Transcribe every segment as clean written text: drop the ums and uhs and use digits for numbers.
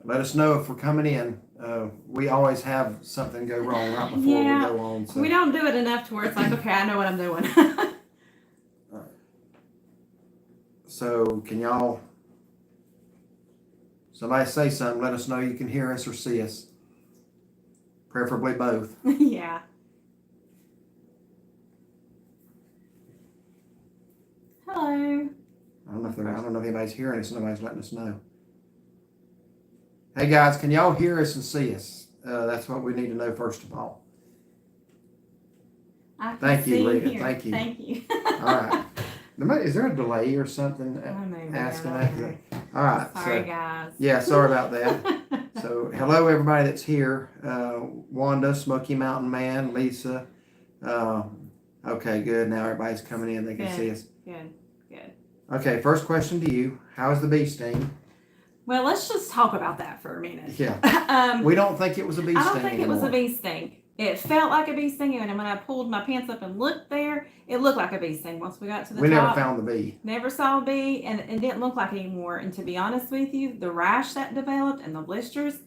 let us know if we're coming in. We always have something go wrong right before we go on. So. We don't do it enough to where it's like, okay, I know what I'm doing. So can y'all, somebody say something, let us know you can hear us or see us. Preferably both. Yeah. Hello. I don't know if anybody's hearing us, nobody's letting us know. Hey guys, can y'all hear us and see us? That's what we need to know first of all. Thank you, Rita. Thank you. Thank you. All right. Is there a delay or something asking that? All right. Sorry, guys. Yeah, sorry about that. So, hello everybody that's here. Wanda, Smoky Mountain Man, Lisa. Okay, good. Now everybody's coming in. They can see us. Good. Okay, first question to you. How's the bee sting? Well, let's just talk about that for a minute. Yeah. We don't think it was a bee sting. I don't think it was a bee sting. It felt like a bee sting, and when I pulled my pants up and looked there, it looked like a bee sting. Once we got to the top, we never found the bee. Never saw a bee, and it didn't look like it anymore. And to be honest with you, the rash that developed and the blisters,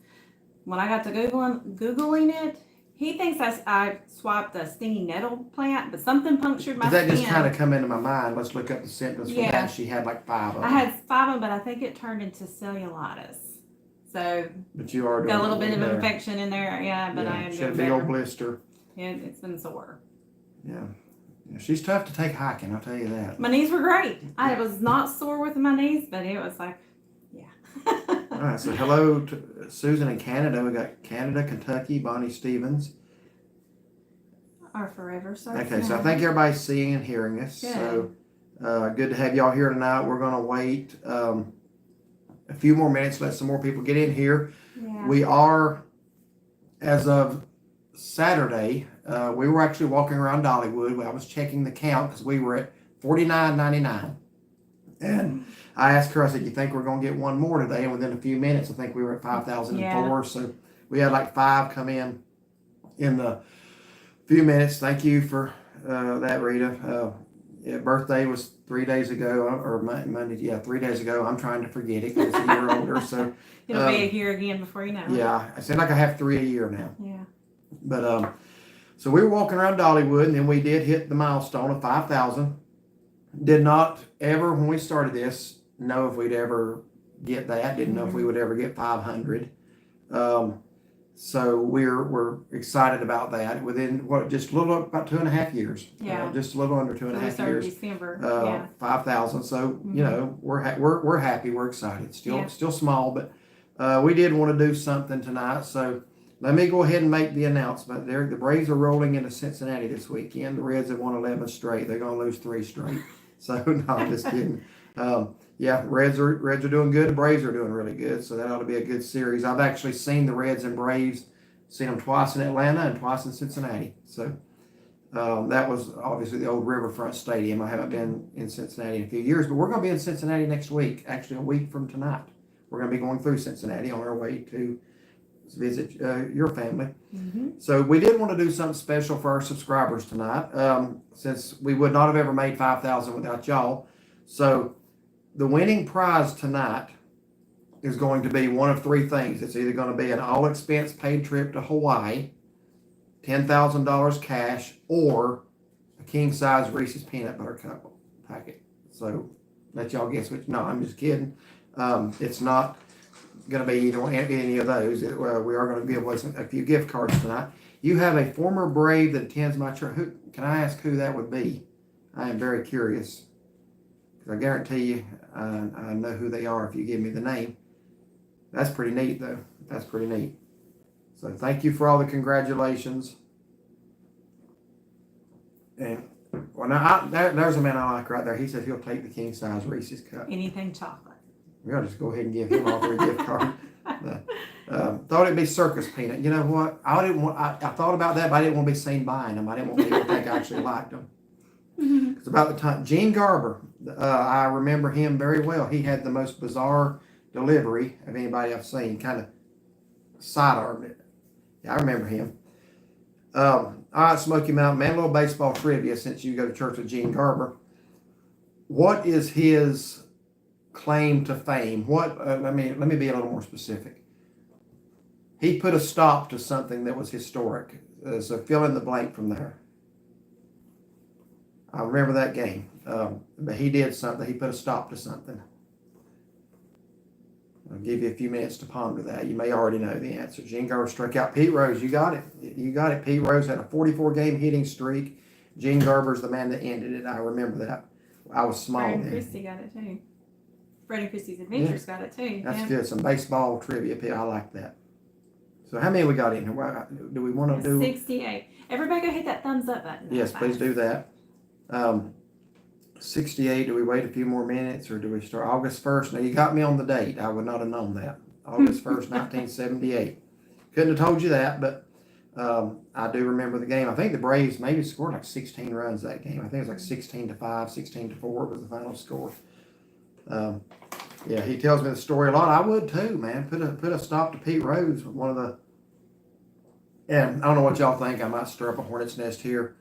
when I got to Googling it, he thinks I swiped a stinging nettle plant, but something punctured my skin. That just kind of come into my mind. Let's look up the symptoms for that. She had like 5 of them. I had 5 of them, but I think it turned into cellulitis. So, but you are doing got a little bit of infection in there, but I am doing better. Should be old blister. Yeah, it's been sore. Yeah, she's tough to take hiking. I'll tell you that. My knees were great. I was not sore with my knees, but it was like, All right. So hello to Susan in Canada. We got Canada, Kentucky, Bonnie Stevens. Our forever so. Okay, so I think everybody's seeing and hearing us. Good. So good to have y'all here tonight. We're gonna wait. A few more minutes, let some more people get in here. Yeah. We are, as of Saturday, we were actually walking around Dollywood. I was checking the count because we were at $49.99. And I asked her, I said, you think we're going to get one more today? And within a few minutes, I think we were at 5,004. Yeah. So we had like 5 come in the few minutes. Thank you for that, Rita. Birthday was 3 days ago, or Monday, 3 days ago. I'm trying to forget it because it's a year older. So it'll be here again before you know it. Yeah, I seem like I have 3 a year now. Yeah. But so we were walking around Dollywood, and then we did hit the milestone of 5,000. Did not ever, when we started this, know if we'd ever get that. Didn't know if we would ever get 500. So we're excited about that. Within just a little about 2.5 years. Yeah. Just a little under 2.5 years. December. 5,000. So you know we're happy. We're excited. Still small, but we did want to do something tonight. So let me go ahead and make the announcement. The Braves are rolling into Cincinnati this weekend. The Reds have won 11 straight. They're going to lose 3 straight. So no, I'm just kidding. Reds are doing good. The Braves are doing really good. So that ought to be a good series. I've actually seen the Reds and Braves, seen them twice in Atlanta and twice in Cincinnati. So that was obviously the old Riverfront Stadium. I haven't been in Cincinnati in a few years, but we're going to be in Cincinnati next week. Actually, a week from tonight, we're going to be going through Cincinnati on our way to visit your family. Mm-hmm. So we did want to do something special for our subscribers tonight, since we would not have ever made 5,000 without y'all. So the winning prize tonight is going to be one of 3 things. It's either going to be an all-expense paid trip to Hawaii, $10,000 cash, or a king-size Reese's peanut butter cup packet. So let y'all guess which. No, I'm just kidding. It's not going to be any of those. We are going to give away a few gift cards tonight. You have a former Brave that attends my church. Can I ask who that would be? I am very curious. Because I guarantee you, I know who they are if you give me the name. That's pretty neat, though. That's pretty neat. So thank you for all the congratulations. And well, now there's a man I like right there. He said he'll take the king size Reese's cup. Anything chocolate. We'll just go ahead and give him all 3 gift cards. Thought it'd be circus peanut. You know what? I thought about that, but I didn't want to be seen buying them. I didn't want people to think I actually liked them. Mm-hmm. It's about the time. Gene Garber. I remember him very well. He had the most bizarre delivery of anybody I've seen. Kind of side-armed it. Yeah, I remember him. All right, Smoky Mountain Man. A little baseball trivia since you go to church with Gene Garber. What is his claim to fame? Let me be a little more specific. he put a stop to something that was historic. So fill in the blank from there. I remember that game. But he did something. He put a stop to something. I'll give you a few minutes to ponder that. You may already know the answer. Gene Gerber struck out Pete Rose. You got it. You got it. Pete Rose had a 44-game hitting streak. Gene Gerber's the man that ended it. I remember that. I was small Fred and then. Christie got it too. Fred and Christie's Adventures got it too. That's yeah. good. Some baseball trivia. I like that. So how many we got in here? Do we want to do? 68. Everybody go hit that thumbs up button. Yes, please do that. 68, do we wait a few more minutes or do we start August 1st? Now, you got me on the date. I would not have known that. August 1st, 1978. Couldn't have told you that, but I do remember the game. I think the Braves maybe scored like 16 runs that game. I think it was like 16-5, 16-4 was the final score. Yeah, he tells me the story a lot. I would too, man. Put a stop to Pete Rose, one of the. And I don't know what y'all think. I might stir up a hornet's nest here.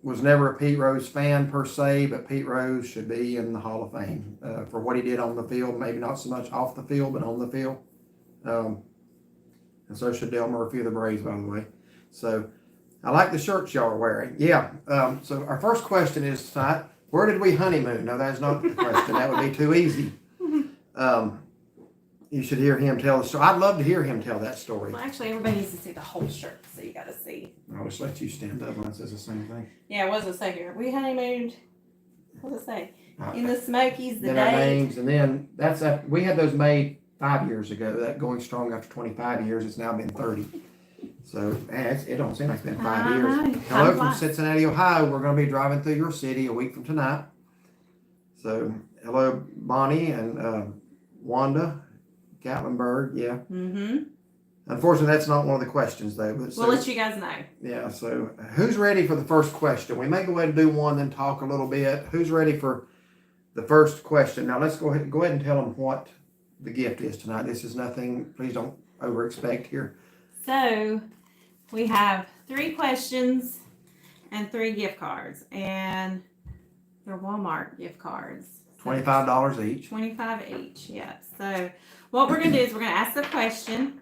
Was never a Pete Rose fan per se, but Pete Rose should be in the Hall of Fame for what he did on the field. Maybe not so much off the field, but on the field. And so should Dale Murphy of the Braves, by the way. So I like the shirts y'all are wearing. Yeah. So our first question is tonight, where did we honeymoon? No, that's not the question. That would be too easy. You should hear him tell the story. I'd love to hear him tell that story. Well, actually, everybody needs to see the whole shirt, so you got to see. I'll just let you stand up when it says the same thing. Yeah, what does it say here? We honeymooned. What does it say? In the Smokies, the Then our day. names, and then that's after, we had those made 5 years ago. That going strong after 25 years. It's now been 30. So it don't seem like it's been 5 years. Time Hello from flies. Cincinnati, Ohio. We're going to be driving through your city a week from tonight. So hello, Bonnie and Wanda, Gatlinburg. Yeah. Mm-hmm. Unfortunately, that's not one of the questions though. But We'll let you guys know. yeah. So who's ready for the first question? We may go ahead and do one, then talk a little bit. Who's ready for the first question? Now let's go ahead and tell them what the gift is tonight. This is nothing. Please don't over expect here. So we have 3 questions and 3 gift cards, and they're Walmart gift cards. $25 each. 25 each, yeah. So what we're going to do is we're going to ask the question.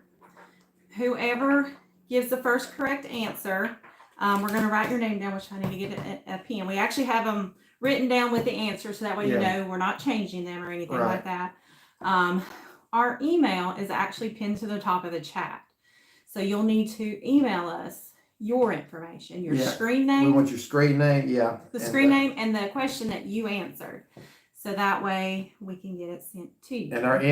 Whoever gives the first correct answer, we're going to write your name down, which I need to get a pen. We actually have them written down with the answers, so that way you know we're not changing them or anything like that. Our email is actually pinned to the top of the chat. So you'll need to email us your information, your screen name. We want your screen name, yeah. The screen name and the question that you answered. So that way we can get it sent to you. And our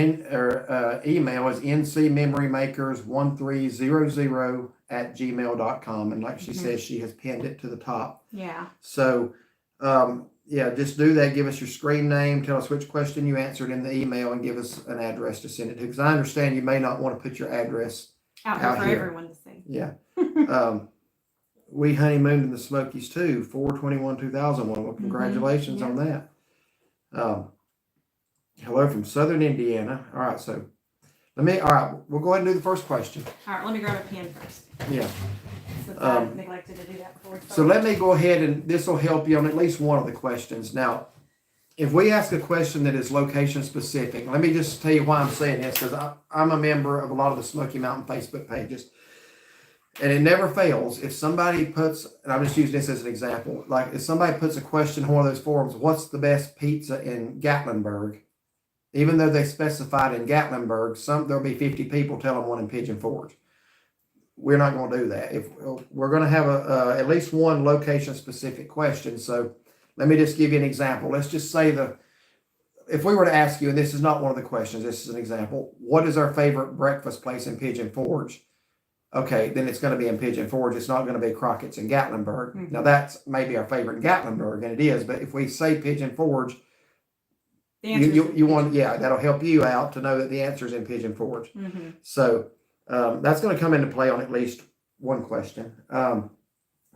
email is ncmemorymakers1300@gmail.com. And like she says, she has pinned it to the top. Yeah. So, just do that. Give us your screen name. Tell us which question you answered in the email and give us an address to send it to. Because I understand you may not want to put your address out here for here. everyone to see. Yeah. We honeymooned in the Smokies too, 4/21/2001. Well, congratulations on that. Hello from Southern Indiana. All right, so we'll go ahead and do the first question. All right, let me grab a pen first. Yeah. Since I neglected to do that before. So let me go ahead and this will help you on at least one of the questions. Now, if we ask a question that is location specific, let me just tell you why I'm saying this, because I'm a member of a lot of the Smoky Mountain Facebook pages. And it never fails. If somebody puts, and I'm just using this as an example, like if somebody puts a question in one of those forums, what's the best pizza in Gatlinburg? Even though they specified in Gatlinburg, there'll be 50 people telling one in Pigeon Forge. We're not going to do that. If we're going to have at least one location specific question. So let me just give you an example. Let's just say if we were to ask you, and this is not one of the questions, this is an example, what is our favorite breakfast place in Pigeon Forge? Okay, then it's going to be in Pigeon Forge. It's not going to be Crockett's in Gatlinburg. Mm-hmm. Now that's maybe our favorite in Gatlinburg, and it is. But if we say Pigeon Forge, you want, that'll help you out to know that the answer is in Pigeon Forge. Mm-hmm. So that's going to come into play on at least one question.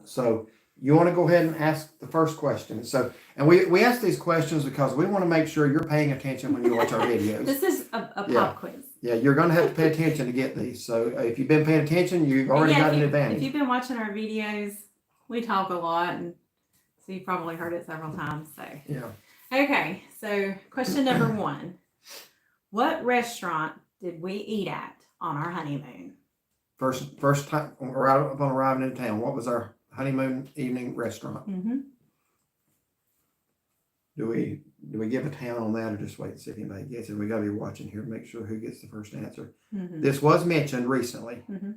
So you want to go ahead and ask the first question. So, and we ask these questions because we want to make sure you're paying attention when you watch our videos. This is a pop quiz. Yeah, you're going to have to pay attention to get these. So if you've been paying attention, you've already got an advantage. If you've been watching our videos, we talk a lot, and so you've probably heard it several times. So yeah. Okay, so question number 1: what restaurant did we eat at on our honeymoon. First time right upon arriving in town, what was our honeymoon evening restaurant? Mm-hmm. Do we give a town on that or just wait and see if anybody gets it? We gotta be watching here to make sure who gets the first answer. Mm-hmm. This was mentioned recently. Mm-hmm.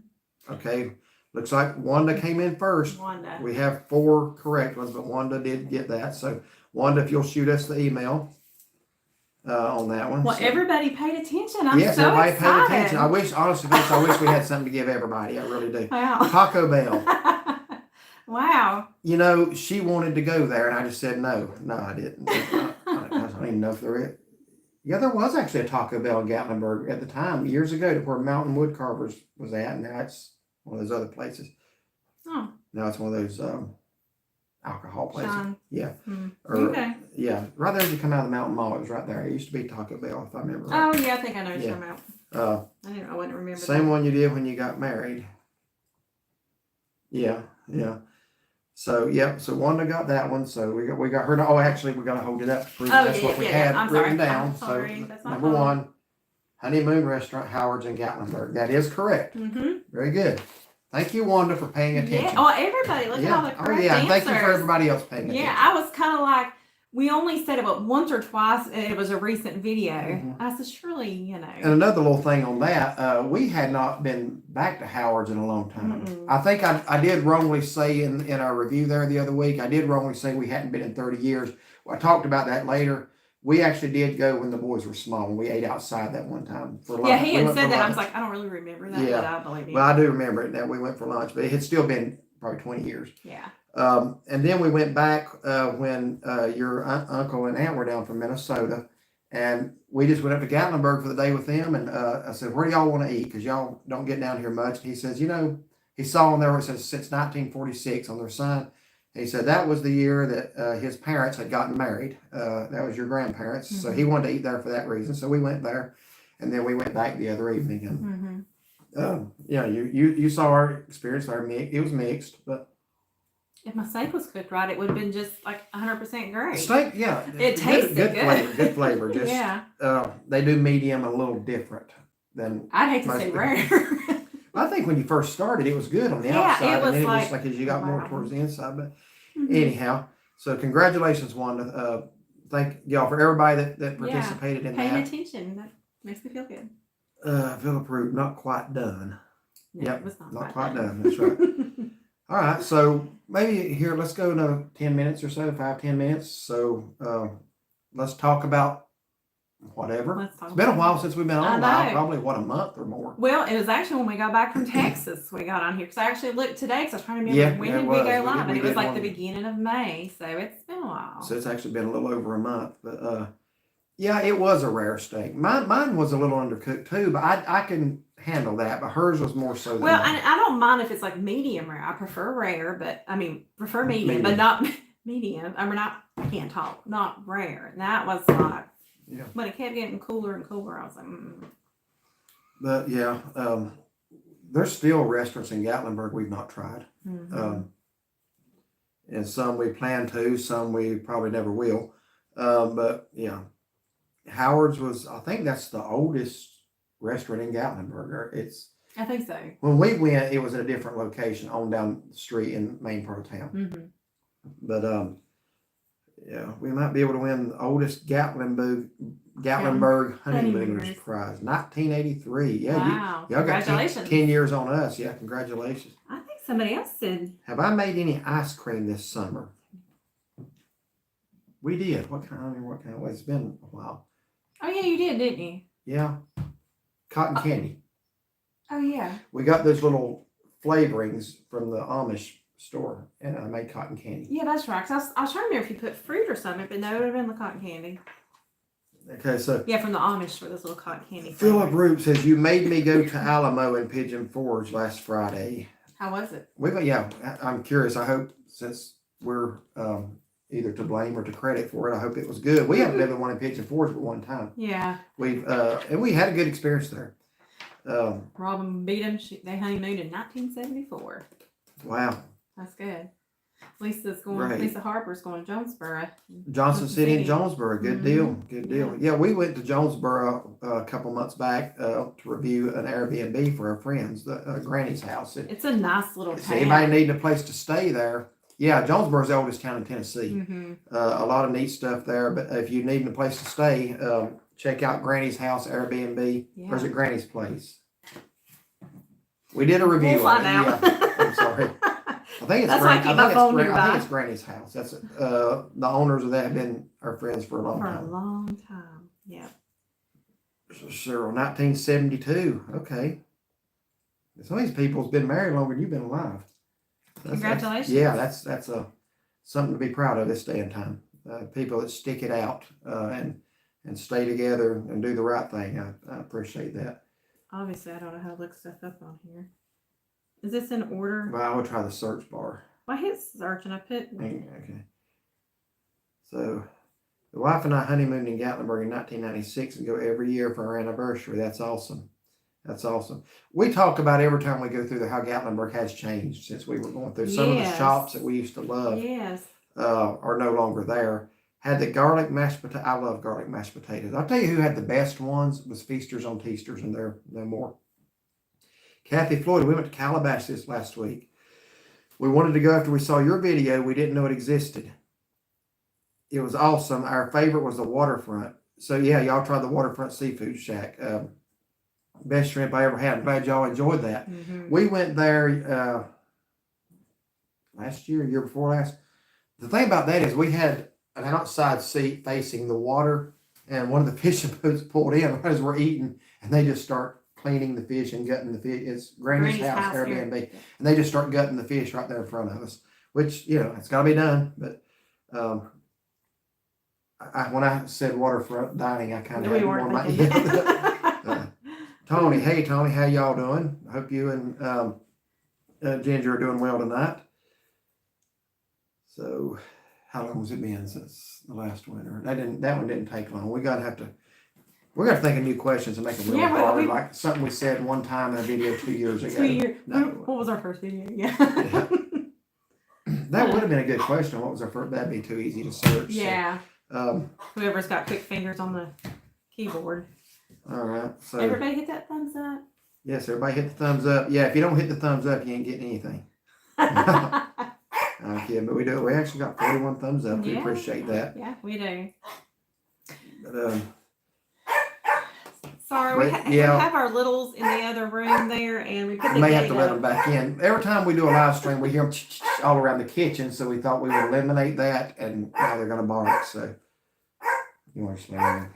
Okay, looks like Wanda came in first. Wanda. We have 4 correct ones, but Wanda did get that. So Wanda, if you'll shoot us the email on that one. Well, So- everybody paid attention. I'm yes, so everybody excited. paid attention. I wish, honestly, folks, I wish we had something to give everybody. I really do. Wow. Taco Bell. Wow. You know, she wanted to go there, and I just said no. No, I didn't. I don't even know if there is. Yeah, there was actually a Taco Bell in Gatlinburg at the time, years ago, where Mountain Wood Carvers was at, and now it's one of those other places. Oh. Now it's one of those alcohol places. Sean. Yeah. Hmm. Or, Okay. yeah, right there as you come out of the Mountain Mall, it was right there. It used to be Taco Bell, if I remember right. Oh yeah, I think I know what Yeah. you're talking about. I wouldn't remember. Same that. one you did when you got married. Yeah, yeah. So yep. So Wanda got that one. So we got her. Oh, actually, we got to hold it up. To prove Oh, that's yeah, what we yeah, had yeah. I'm written sorry. down. I'm sorry. That's So my number fault. 1, honeymoon restaurant, Howard's in Gatlinburg. That is correct. Mm-hmm. Very good. Thank you, Wanda, for paying attention. Yeah. Oh, everybody, look at all the Oh correct yeah. And answers. thank you for everybody else paying attention. Yeah, I was kind of like, we only said it but once or twice, and it was a recent video. Mhm. I said, surely, you know. And another little thing on that, we had not been back to Howard's in a long time. Mm-mm. I think I did wrongly say in our review there the other week, I did wrongly say we hadn't been in 30 years. Well, I talked about that later. We actually did go when the boys were small, and we ate outside that one time for lunch. Yeah, he We had went said for that. I was lunch. like, I don't really remember that, Yeah. but I believe you. Well, I do remember it now. We went for lunch, but it had still been probably 20 years. Yeah. And then we went back when your uncle and aunt were down from Minnesota, and we just went up to Gatlinburg for the day with them. And I said, "Where do y'all want to eat? Because y'all don't get down here much." And he says, "You know," he saw on there where it says since 1946 on their sign. He said that was the year that his parents had gotten married. That was your grandparents, so he wanted to eat there for that reason. So we went there, and then we went back the other evening. And Mm-hmm. yeah, you saw our experience. It was mixed, but. If my steak was cooked right, it would have been just like 100% great. Steak, yeah. It tasted good. good. Flavor, good flavor. Just Yeah. they do medium a little different than. I'd hate to most say people. rare. I think when you first started, it was good on the Yeah, outside, it and was then it like- was like as you got more wow. towards the inside. But Mhm. anyhow, so congratulations, Wanda. Thank y'all for everybody that Yeah. participated in Paying that. attention. That makes me feel good. Philip Root, not quite done. No, Yep, it was not, Not quite done. That's right. All right, so maybe here, let's go another 10 minutes or so, 5-10 minutes. So let's talk about whatever. Let's talk It's been a about while it. since we've been on I live, know. probably what, a month or more. Well, it was actually when we got back from Texas we got on here because I actually looked today because I was trying to remember Yeah, when it did we was. go We did- live, we and it was did like one. the beginning of May, so it's been a while. So it's actually been a little over a month, but yeah, it was a rare steak. Mine was a little undercooked too, but I can handle that. But hers was more so. Than Well, mine. I don't mind if it's like medium rare. I prefer rare, but I mean prefer medium, Medium. but not medium. I mean I can't talk, not rare. And that was like Yeah. when it kept getting cooler and cooler, I was like, But yeah, there's still restaurants in Gatlinburg we've not tried. mhm. And some we plan to, some we probably never will. But yeah, Howard's was, I think that's the oldest restaurant in Gatlinburg. It's I think so. when we went, it was at a different location on down the street in the main part of town. Mm-hmm. But yeah, we might be able to win the oldest Gatlinburg honeymooners Honeymooners. prize, 1983. Yeah, Wow. y'all got Congratulations. 10 years on us. Yeah, congratulations. I think somebody else said Have I made any ice cream this summer? We did. What kind? I don't remember what kind. It's been a while. oh yeah, you did, didn't you? Yeah, cotton candy. Oh yeah. We got those little flavorings from the Amish store, and I made cotton candy. Yeah, that's right. 'Cause I was trying to remember if you put fruit or something, but no, it would have been the cotton candy. Okay, so Yeah, from the Amish for this little cotton candy. Philip flavor. Root says you made me go to Alamo in Pigeon Forge last Friday. How was it? I'm curious. I hope since we're either to blame or to credit for it, I hope it was good. We haven't been to one in Pigeon Forge but one time. Yeah, We've and we had a good experience there. Robin beat them. They honeymooned in 1974. Wow. That's good. Right. Lisa Harper's going to Jonesboro. Johnson City and Jonesboro, good deal, Mhm. good deal. Yeah, we went to Jonesboro a couple months back to review an Airbnb for our friends, the Granny's house. It's a nice little So anybody town. needing a place to stay there, yeah, Jonesboro's the oldest town in Tennessee. Hmm. A lot of neat stuff there, but if you need a place to stay, check out Granny's house Airbnb, or is Yeah. it Granny's place? We did a review We'll on find it, out. yeah, I'm sorry. I think it's That's why I keep my phone I nearby. think it's Granny's house. That's the owners of that have been our friends for a long For a time. long time. Yeah. Sure, 1972. Okay, some of these people's been married longer than you've been alive. Congratulations. Yeah, that's something to be proud of this day and time. People that stick it out and stay together and do the right thing. I appreciate that. Obviously, I don't know how to look stuff up on here. Is this in order? Well, I would try the search bar. Well, I hit search and I put. Okay. So, the wife and I honeymooned in Gatlinburg in 1996 and go every year for our anniversary. That's awesome. That's awesome. We talk about every time we go through there how Gatlinburg has changed since we were going through. Some of the Yes. shops that we used to love Yes. are no longer there. Had the garlic mashed potato. I love garlic mashed potatoes. I'll tell you who had the best ones was Feasters on Teasters, and they're no more. Kathy Floyd, we went to Calabash this last week. We wanted to go after we saw your video. We didn't know it existed. It was awesome. Our favorite was the waterfront. So yeah, y'all tried the waterfront seafood shack. Best shrimp I ever had. I'm glad y'all enjoyed that. Mm-hmm. We went there last year before last. The thing about that is we had an outside seat facing the water, and one of the fishing boats pulled in right as we're eating, and they just start cleaning the fish and gutting the fish. It's Granny's house Airbnb, and they just start gutting the fish right there in front of us. Which it's got to be done. But when I said waterfront dining, I kind of had more in my head. Tony, hey Tony, how y'all doing? I hope you and Ginger are doing well tonight. So, how long has it been since the last winter? That one didn't take long. We're gonna think of new questions and make them really hard, like something we said one time in a video 2 years ago. 2 years. No. What was our first video? Yeah. That would have been a good question. What was our first? That'd be too easy to search. Yeah. So, Whoever's got quick fingers on the keyboard. all right. So Everybody hit that thumbs up. yes, everybody hit the thumbs up. Yeah, if you don't hit the thumbs up, you ain't getting anything. Okay, but we do. We actually got 41 thumbs up. We Yeah. appreciate that. Yeah, we do. But, Sorry, But, we yeah. have our littles in the other room there, and we put the may have gate to let them up. back in. Every time we do a live stream, we hear them all around the kitchen, so we thought we would eliminate that, and now they're going to bark. So you understand?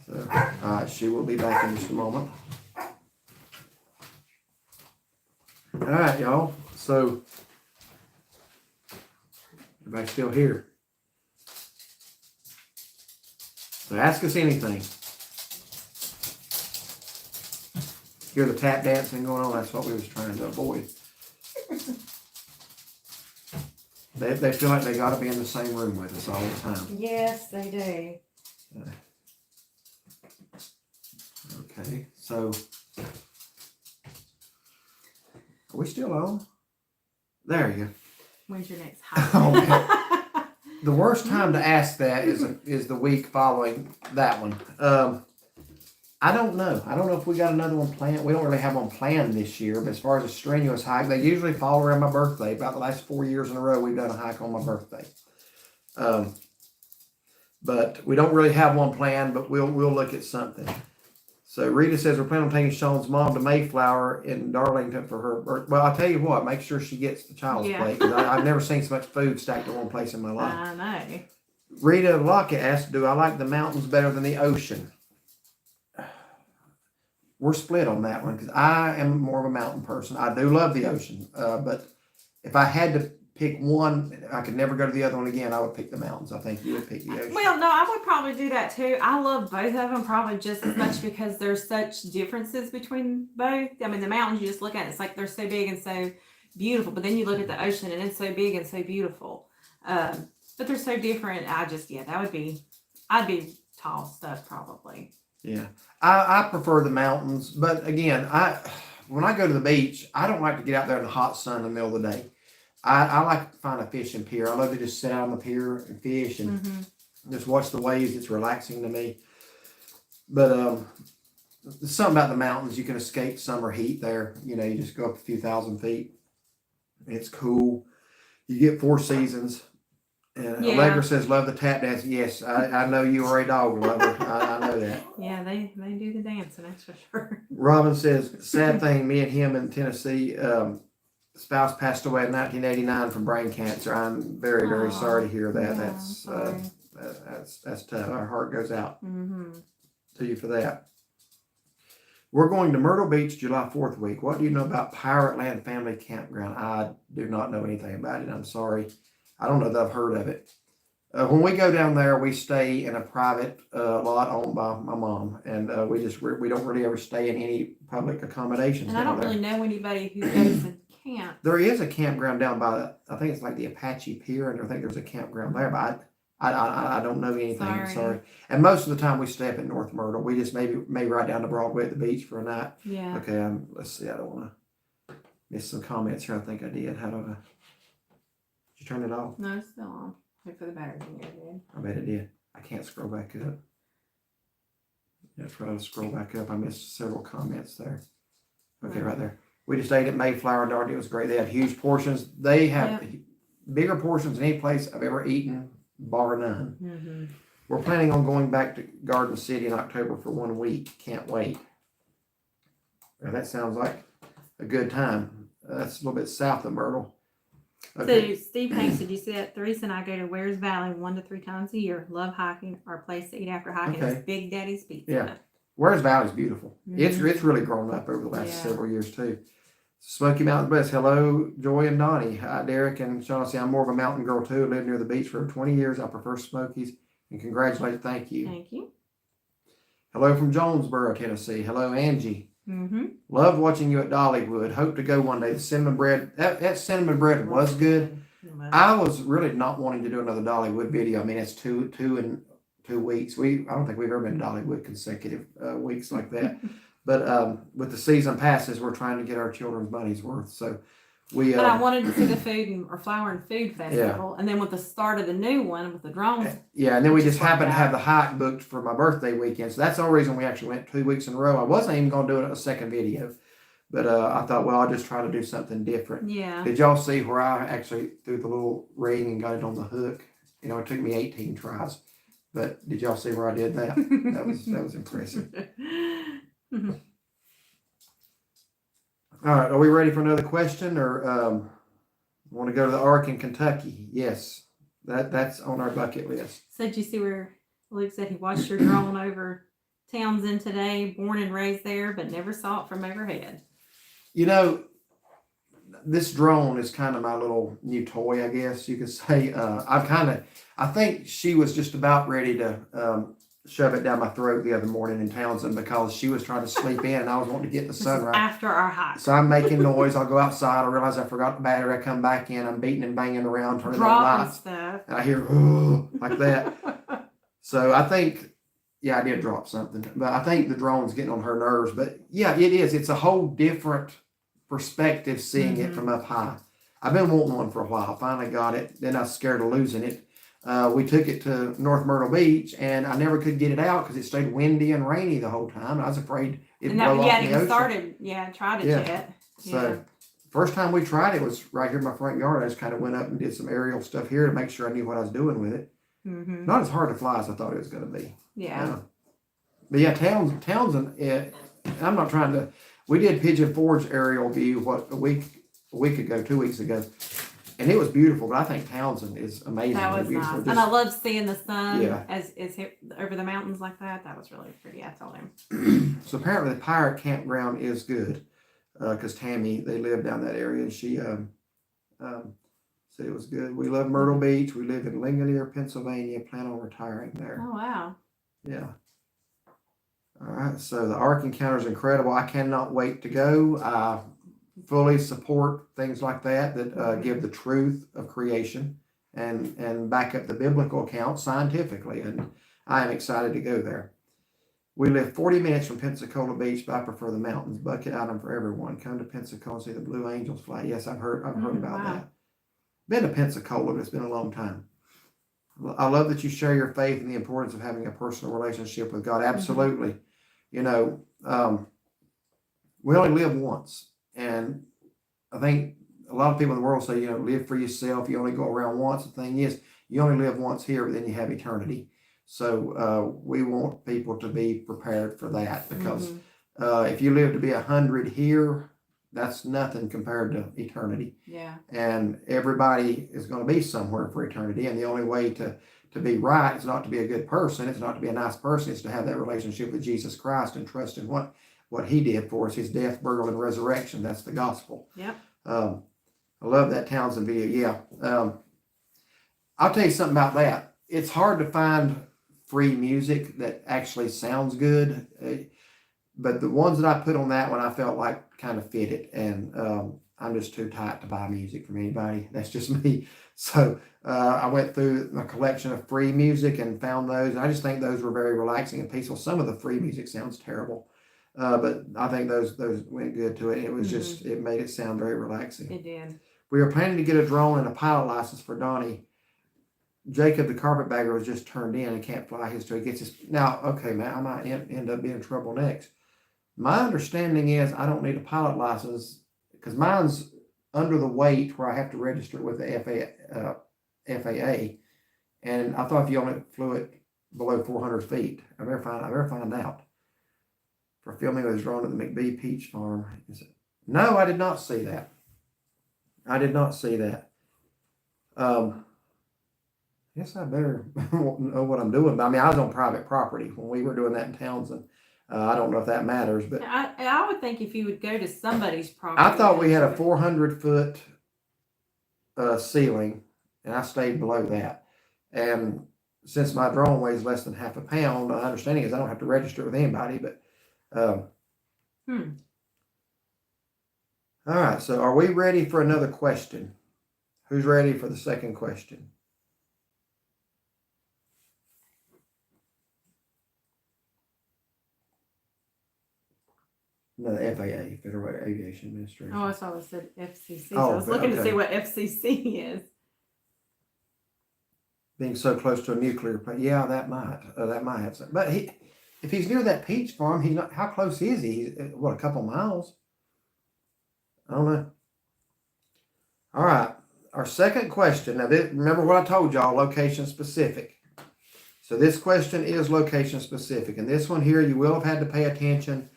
So, all right, she will be back in just a moment. All right, y'all. So everybody's still here. So ask us anything. Hear the tap dancing going on? That's what we was trying to avoid. They feel like they got to be in the same room with us all the time. Yes, they do. Okay, so are we still on? There you go. When's your next Oh, hike? The worst time to ask that is the week following that one. I don't know. I don't know if we got another one planned. We don't really have one planned this year, but as far as a strenuous hike, they usually fall around my birthday. About the last 4 years in a row, we've done a hike on my birthday. But we don't really have one planned, but we'll look at something. So Rita says we're planning on taking Sean's mom to Mayflower in Darlington for her birthday. Well, I'll tell you what, make sure she gets the child's Yeah. plate. 'Cause I've never seen so much food stacked in one place in my life. I know. Rita Lockett asked, do I like the mountains better than the ocean? We're split on that one because I am more of a mountain person. I do love the ocean, but if I had to pick one, I could never go to the other one again. I would pick the mountains. I think you would pick the ocean. Well, no, I would probably do that too. I love both of them probably just as much because there's such differences between both. I mean, the mountains you just look at, it's like they're so big and so beautiful, but then you look at the ocean and it's so big and so beautiful. But they're so different. I'd be tall stuff probably. Yeah, I prefer the mountains, but again, when I go to the beach, I don't like to get out there in the hot sun in the middle of the day. I like to find a fishing pier. I love to just sit out on the pier and fish and just watch the waves. It's relaxing to me. But there's something about the mountains. You can escape summer heat there. You know, you just go up a few thousand feet. It's cool. You get 4 seasons. And Yeah. Allegra says, love the tap dance. Yes, I know you are a dog lover. I know that. Yeah, they do the dancing, that's for sure. Robin says, sad thing, me and him in Tennessee, spouse passed away in 1989 from brain cancer. I'm very, very Aw. sorry to hear that. Yeah, That's tough. Our heart goes out Mm-hmm. to you for that. We're going to Myrtle Beach July 4th week. What do you know about Pirate Land Family Campground? I do not know anything about it. I'm sorry. I don't know that I've heard of it. When we go down there, we stay in a private lot owned by my mom, and we don't really ever stay in any public accommodations. And I down don't there. really know anybody who goes and camp. There is a campground down by, I think it's like the Apache Pier, and I think there's a campground there, but I don't know anything. I'm sorry. And most of the time we stay up in North Myrtle. We just maybe ride down to Broadway at the beach for a night. Yeah. Okay, let's see. I don't want to miss some comments here. I think I did. How do I? Did you turn it off? No, it's still on. Wait for the battery to get good. I bet it did. I can't scroll back up. Yeah, try to scroll back up. I missed several comments there. Okay, right there. We just ate at Mayflower and Darty. It was great. They had huge portions. They have bigger portions than any place I've ever eaten, bar none. Mm-hmm. We're planning on going back to Garden City in October for 1 week. Can't wait. Well, that sounds like a good time. That's a little bit south of Myrtle. Okay. So Steve Hanks, did you see that? Theresa and I go to Wares Valley 1 to 3 times a year. Love hiking. Our place to eat after hiking Okay. is Big Daddy's Pizza. Yeah. Wares Valley's beautiful. Mhm. It's really grown up over the last Yeah. several years too. Smoky Mountain Bliss. Hello, Joy and Donnie. Hi, Derek and Shaughnessy. I'm more of a mountain girl too. I lived near the beach for 20 years. I prefer Smokies. And congratulations. Thank you. Thank you. Hello from Jonesboro, Tennessee. Hello, Angie. Mm-hmm. Loved watching you at Dollywood. Hope to go one day. The cinnamon bread, that cinnamon bread was good. I was really not wanting to do another Dollywood video. I mean, it's two in 2 weeks. I don't think we've ever been to Dollywood consecutive weeks like that. But with the season passes, we're trying to get our children's money's worth. So we. But I wanted to see the Flower and Food Festival, and then with the start of the new one with the drones. Yeah, and then we Just just happened to worked have the hike booked for my birthday weekend. So that's the only reason we actually went 2 weeks in a row. I wasn't even going to do a second video, but I thought, well, I'll just try to do something different. Yeah. Did y'all see where I actually threw the little ring and got it on the hook? You know, it took me 18 tries, but did y'all see where I did that? That was impressive. All right, are we ready for another question, or want to go to the Ark in Kentucky? Yes, that's on our bucket list. So did you see where Luke said he watched your drone over Townsend today, born and raised there, but never saw it from overhead? You know, this drone is kind of my little new toy, I guess you could say. I think she was just about ready to shove it down my throat the other morning in Townsend because she was trying to sleep in and I was wanting to get the This sunrise. is after our hike. So I'm making noise. I'll go outside. I realize I forgot the battery. I come back in. I'm beating and banging around, turning on Dropping lights. stuff. And I hear, like that. So I think, yeah, I did drop something. But I think the drone's getting on her nerves. But yeah, it is. It's a whole different perspective seeing it from up high. I've been wanting one for a while. Finally got it. Then I was scared of losing it. We took it to North Myrtle Beach, and I never could get it out because it stayed windy and rainy the whole time. I was afraid it'd blow off in the ocean. Tried it Yeah. yet. So first time we tried it was right here in my front yard. I just kind of went up and did some aerial stuff here to make sure I knew what I was doing with it. Mm-hmm. Not as hard to fly as I thought it was going to be. Yeah. But yeah, Townsend. I'm not trying to. We did Pigeon Forge aerial view a week ago, 2 weeks ago, and it was beautiful. But I think Townsend is amazing. That was beautiful. nice. And I love seeing the sun Yeah. as hit over the mountains like that. That was really pretty. I told him. So apparently the pirate campground is good because Tammy, they live down that area, and she said it was good. We love Myrtle Beach. We live in Ligonier, Pennsylvania. Plan on retiring there. Oh wow. Yeah. All right. So the Ark Encounter is incredible. I cannot wait to go. I fully support things like that give the truth of creation and back up the biblical account scientifically. And I am excited to go there. We live 40 minutes from Pensacola Beach, but I prefer the mountains. Bucket item for everyone. Come to Pensacola and see the Blue Angels fly. Yes, I've heard about wow. that. Been to Pensacola, but it's been a long time. I love that you share your faith and the importance of having a personal relationship with God. Absolutely. You know, we only live once. And I think a lot of people in the world say, live for yourself. You only go around once. The thing is, you only live once here, but then you have eternity. So we want people to be prepared for that, because if you live to be 100 here, that's nothing compared to eternity. Yeah. And everybody is going to be somewhere for eternity. And the only way to be right is not to be a good person. It's not to be a nice person. It's to have that relationship with Jesus Christ and trust in what he did for us, his death, burial, and resurrection. That's the gospel. Yep. I love that Townsend video. Yeah. I'll tell you something about that. It's hard to find free music that actually sounds good. But the ones that I put on that one, I felt like kind of fit it. And I'm just too tight to buy music from anybody. That's just me. So I went through my collection of free music and found those. And I just think those were very relaxing and peaceful. Some of the free music sounds terrible. But I think those went good to it. It was just, it made it sound very relaxing. It did. We were planning to get a drone and a pilot license for Donnie. Jacob, the carpetbagger, was just turned in and can't fly his till he gets his. Now, okay, man, I might end up being in trouble next. My understanding is I don't need a pilot license because mine's under the weight where I have to register it with the FAA. And I thought if you only flew it below 400 feet, I better find out. For filming with his drone at the McBee Peach Farm. No, I did not see that. I did not see that. Guess I better know what I'm doing. I mean, I was on private property when we were doing that in Townsend. I don't know if that matters, but I would think if you would go to somebody's property. I thought we had a 400-foot ceiling, and I stayed below that. And since my drone weighs less than half a pound, my understanding is I don't have to register it with anybody. But all right, so are we ready for another question? Who's ready for the second question? No, the FAA, Federal Aviation Administration. Oh, I saw it said FCC. So I was looking to see what FCC is. Being so close to a nuclear plant, yeah, that might have some. But if he's near that peach farm, he's not. How close is he? He's, what, a couple miles? I don't know. All right, our second question. Now, remember what I told y'all, location specific. So this question is location specific, and this one here you will have had to pay attention.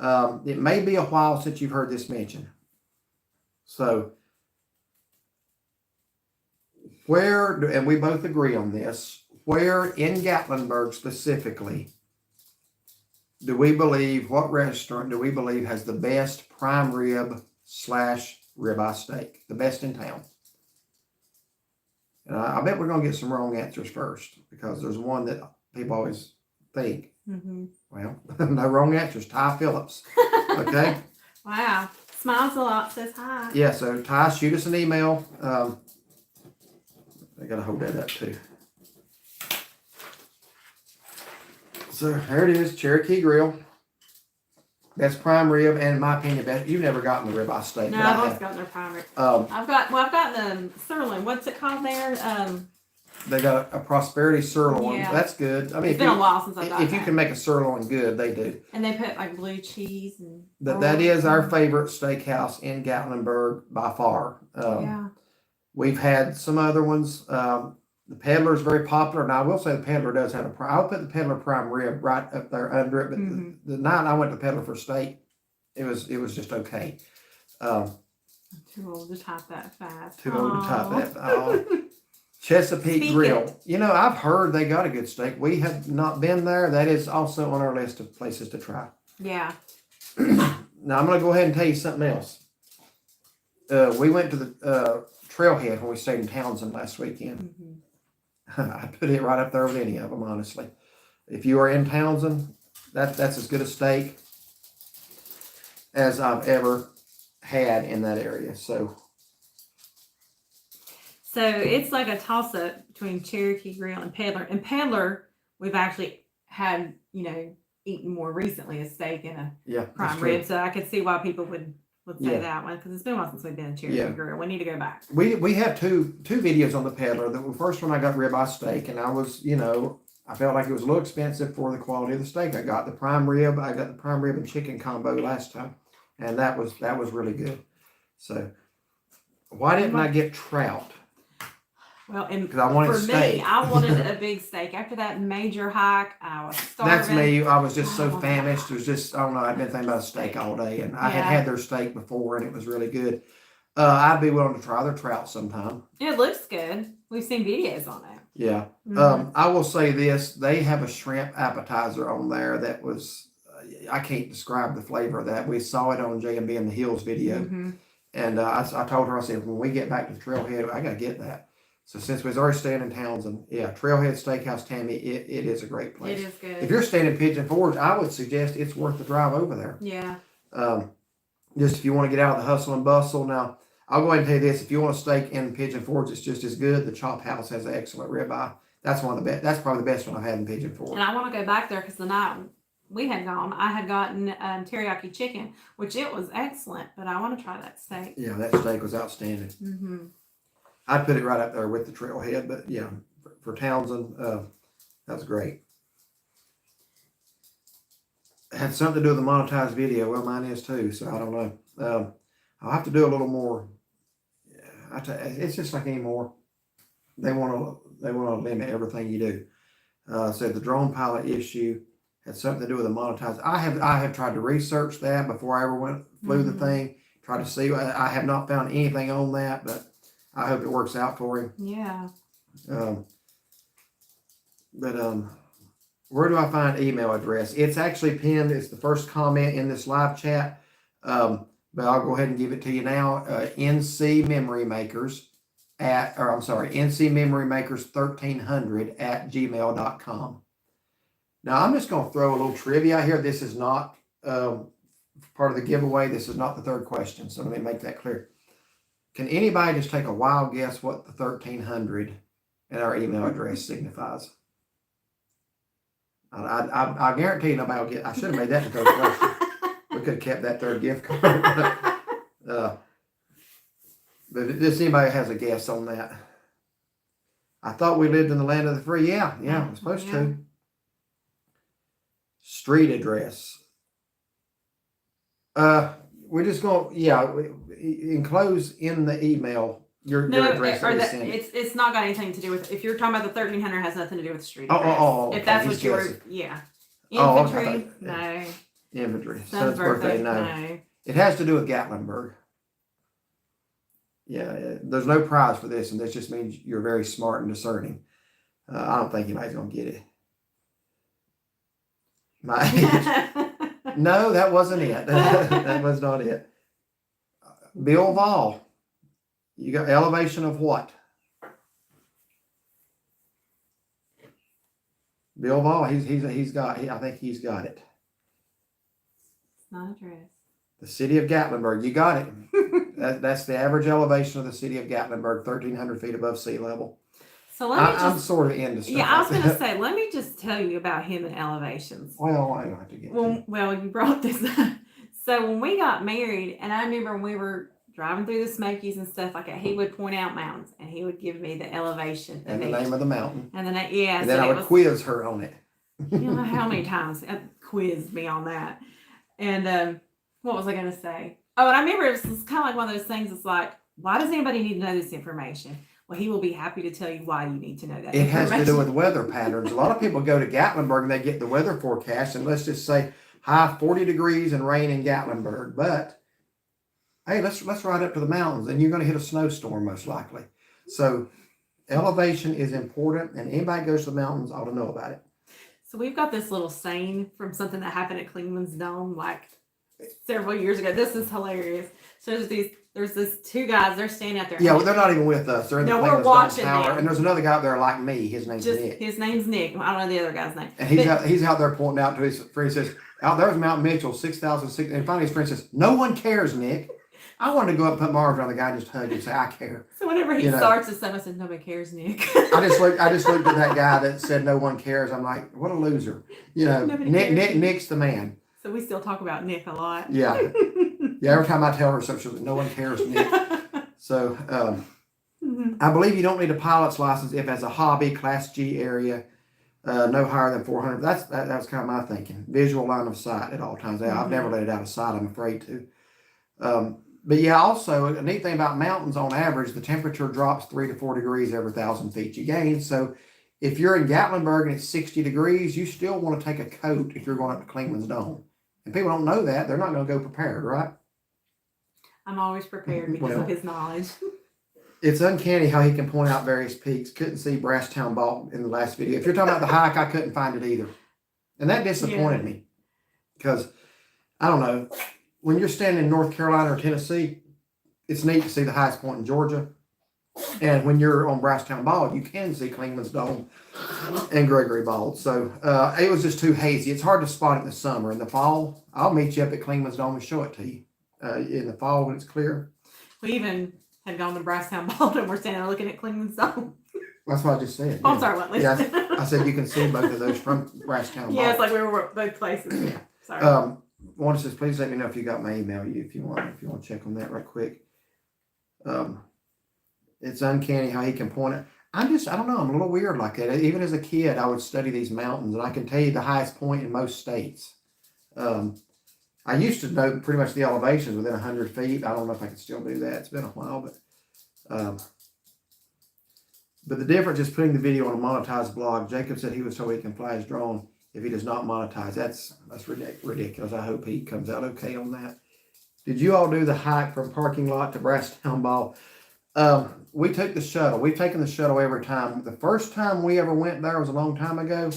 It may be a while since you've heard this mentioned. So, and we both agree on this, where in Gatlinburg specifically what restaurant do we believe has the best prime rib / ribeye steak? The best in town. And I bet we're going to get some wrong answers first, because there's one that people always think. Well, no wrong answers. Ty Phillips. Okay. Wow. Smiles a lot, says hi. Yeah, so Ty, shoot us an email. I gotta hold that up too. So there it is, Cherokee Grill. Best prime rib, and in my opinion, best. You've never gotten the ribeye steak. No, I've always gotten their prime rib. I've gotten the sirloin. What's it called there? They got a Prosperity sirloin. Yeah. That's good. I mean, it's been a while since I've got if you can make a sirloin good, they do. And they put like blue cheese and. That is our favorite steakhouse in Gatlinburg by far. Yeah. We've had some other ones. The Peddler is very popular. Now, I will say the Peddler does have I'll put the Peddler prime rib right up there under it. But the night I went to Peddler for steak, it was just okay. I'm too old to type that fast. Too old to type that. Chesapeake Grill. I've heard they got a good steak. We have not been there. That is also on our list of places to try. Yeah. Now, I'm going to go ahead and tell you something else. We went to the Trailhead when we stayed in Townsend last weekend. I put it right up there with any of them, honestly. If you are in Townsend, that's as good a steak as I've ever had in that area. So it's like a toss-up between Cherokee Grill and Peddler. And Peddler, we've actually had, eaten more recently a steak and a prime rib. So I could see why people would would say Yeah. that one because it's been a while since we've been to Cherokee Yeah. Grill. We need to go back. We have two videos on the Peddler. The first one I got ribeye steak, and I was, I felt like it was a little expensive for the quality of the steak. I got the prime rib. I got the prime rib and chicken combo last time, and that was really good. So why didn't I get trout? Well, and Because I wanted for steak. me, I wanted a big steak. After that major hike, I was starving. That's me. I was just so Oh. famished. It was just, I don't know. I'd been thinking about steak all day, and I had Yeah. had their steak before, and it was really good. I'd be willing to try their trout sometime. It looks good. We've seen videos on it. Yeah. Mhm. I will say this: they have a shrimp appetizer on there that was, I can't describe the flavor of that. We saw it on J&B in the Hills video, Mhm. and I told her, I said, when we get back to Trailhead, I got to get that. So since we was already staying in Townsend, yeah, Trailhead Steakhouse, Tammy, it is a great place. It is good. If you're staying in Pigeon Forge, I would suggest it's worth the drive over there. Yeah. Just if you want to get out of the hustle and bustle. Now, I'll go ahead and tell you this: if you want a steak in Pigeon Forge, it's just as good. The Chop House has an excellent ribeye. That's one of the best. That's probably the best one I've had in Pigeon Forge. And I want to go back there because the night we had gone, I had gotten teriyaki chicken, which it was excellent. But I want to try that steak. Yeah, that steak was outstanding. Mm-hmm. I'd put it right up there with the Trailhead, but yeah, for Townsend, that was great. It had something to do with the monetized video. Well, mine is too, so I don't know. I'll have to do a little more. It's just like anymore. They want to limit everything you do. So the drone pilot issue had something to do with the monetized. I have tried to research that before I ever flew the thing. Tried to see. I have not found anything on that, but I hope it works out for him. Yeah. Where do I find email address? It's actually pinned. It's the first comment in this live chat. But I'll go ahead and give it to you now. NC Memory Makers NC Memory Makers 1300 at gmail.com. Now I'm just going to throw a little trivia here. This is not part of the giveaway. This is not the third question. So let me make that clear. Can anybody just take a wild guess what the 1300 and our email address signifies? I guarantee nobody will get. I should have made that the third question. We could have kept that third gift card. But does anybody has a guess on that? I thought we lived in the land of the free. Yeah, we're supposed to. Street address. We're just going to, enclose in the email your address. It's not got anything to do with, if you're talking about the 1300, it has nothing to do with the street address. Okay. If that's what you were, Infantry, no. Infantry. Son's birthday, no. It has to do with Gatlinburg. Yeah, there's no prize for this, and this just means you're very smart and discerning. I don't think anybody's going to get it. My age. No, that wasn't it. That was not it. Bill Vall. You got elevation of what? Bill Vall. I think he's got it. It's not address. The city of Gatlinburg. You got it. That's the average elevation of the city of Gatlinburg, 1,300 feet above sea level. So let me I'm sort of into stuff. Yeah, I was going to say, let me just tell you about him and elevations. Well, I don't have to get to. Well, you brought this up. So when we got married, and I remember when we were driving through the Smokies and stuff like that, he would point out mountains, and he would give me the elevation And the name of the mountain. And then, And then I would quiz her on it. You know how many times it quizzed me on that. And what was I going to say? Oh, and I remember it was kind of like one of those things. It's like, why does anybody need to know this information? Well, he will be happy to tell you why you need to know that. It has to do with weather patterns. A lot of people go to Gatlinburg and they get the weather forecast, and let's just say high 40 degrees and rain in Gatlinburg. But hey, let's ride up to the mountains, and you're going to hit a snowstorm most likely. So elevation is important, and anybody goes to the mountains ought to know about it. So we've got this little saying from something that happened at Clingman's Dome like several years ago. This is hilarious. So there's these two guys, they're standing out there. Yeah, well, they're not even with us. They're in the No, we're Clingman's watching Tower. them. And there's another guy out there like me. His name's Nick. His name's Nick. I don't know the other guy's name. And he's out there pointing out to his friend. He says, out there's Mount Mitchell, 6,006. And finally his friend says, no one cares, Nick. I wanted to go up and put my arms around the guy and just hug him and say, I care. So whenever he starts this stuff, I said, nobody cares, Nick. I just looked at that guy that said no one cares. I'm like, what a loser. Nobody cares. Nick's the man. So we still talk about Nick a lot. Yeah. Yeah, every time I tell her something, she's like, no one cares, Nick. So, I believe you don't need a pilot's license if as a hobby, Class G area, no higher than 400. That's kind of my thinking. Visual line of sight at all times. I've never let it out of sight. I'm afraid to. But yeah, also a neat thing about mountains, on average, the temperature drops 3 to 4 degrees every 1,000 feet you gain. So if you're in Gatlinburg and it's 60 degrees, you still want to take a coat if you're going up to Clingman's Dome. And people don't know that. They're not going to go prepared, right? I'm always prepared because of his knowledge. It's uncanny how he can point out various peaks. Couldn't see Brasstown Bald in the last video. If you're talking about the hike, I couldn't find it either. And that disappointed me. Because, I don't know, when you're standing in North Carolina or Tennessee, it's neat to see the highest point in Georgia. And when you're on Brasstown Bald, you can see Clingman's Dome and Gregory Bald. So it was just too hazy. It's hard to spot it in the summer. In the fall, I'll meet you up at Clingman's Dome and show it to you. In the fall when it's clear. We even had gone to Brasstown Bald and we're standing there looking at Clingman's Dome. That's what I just said. Oh, I'm sorry, what? Yeah, I said you can see both of those from Brasstown Bald. Yeah, it's like we were both places. Yeah, sorry. One says, please let me know if you got my email. If you want to check on that right quick. It's uncanny how he can point it. I don't know. I'm a little weird like that. Even as a kid, I would study these mountains, and I can tell you the highest point in most states. I used to know pretty much the elevations within 100 feet. I don't know if I can still do that. It's been a while, but the difference is putting the video on a monetized blog. Jacob said he was told he can fly his drone if he does not monetize. That's ridiculous. I hope he comes out okay on that. Did you all do the hike from parking lot to Brasstown Bald? We took the shuttle. We've taken the shuttle every time. The first time we ever went there was a long time ago,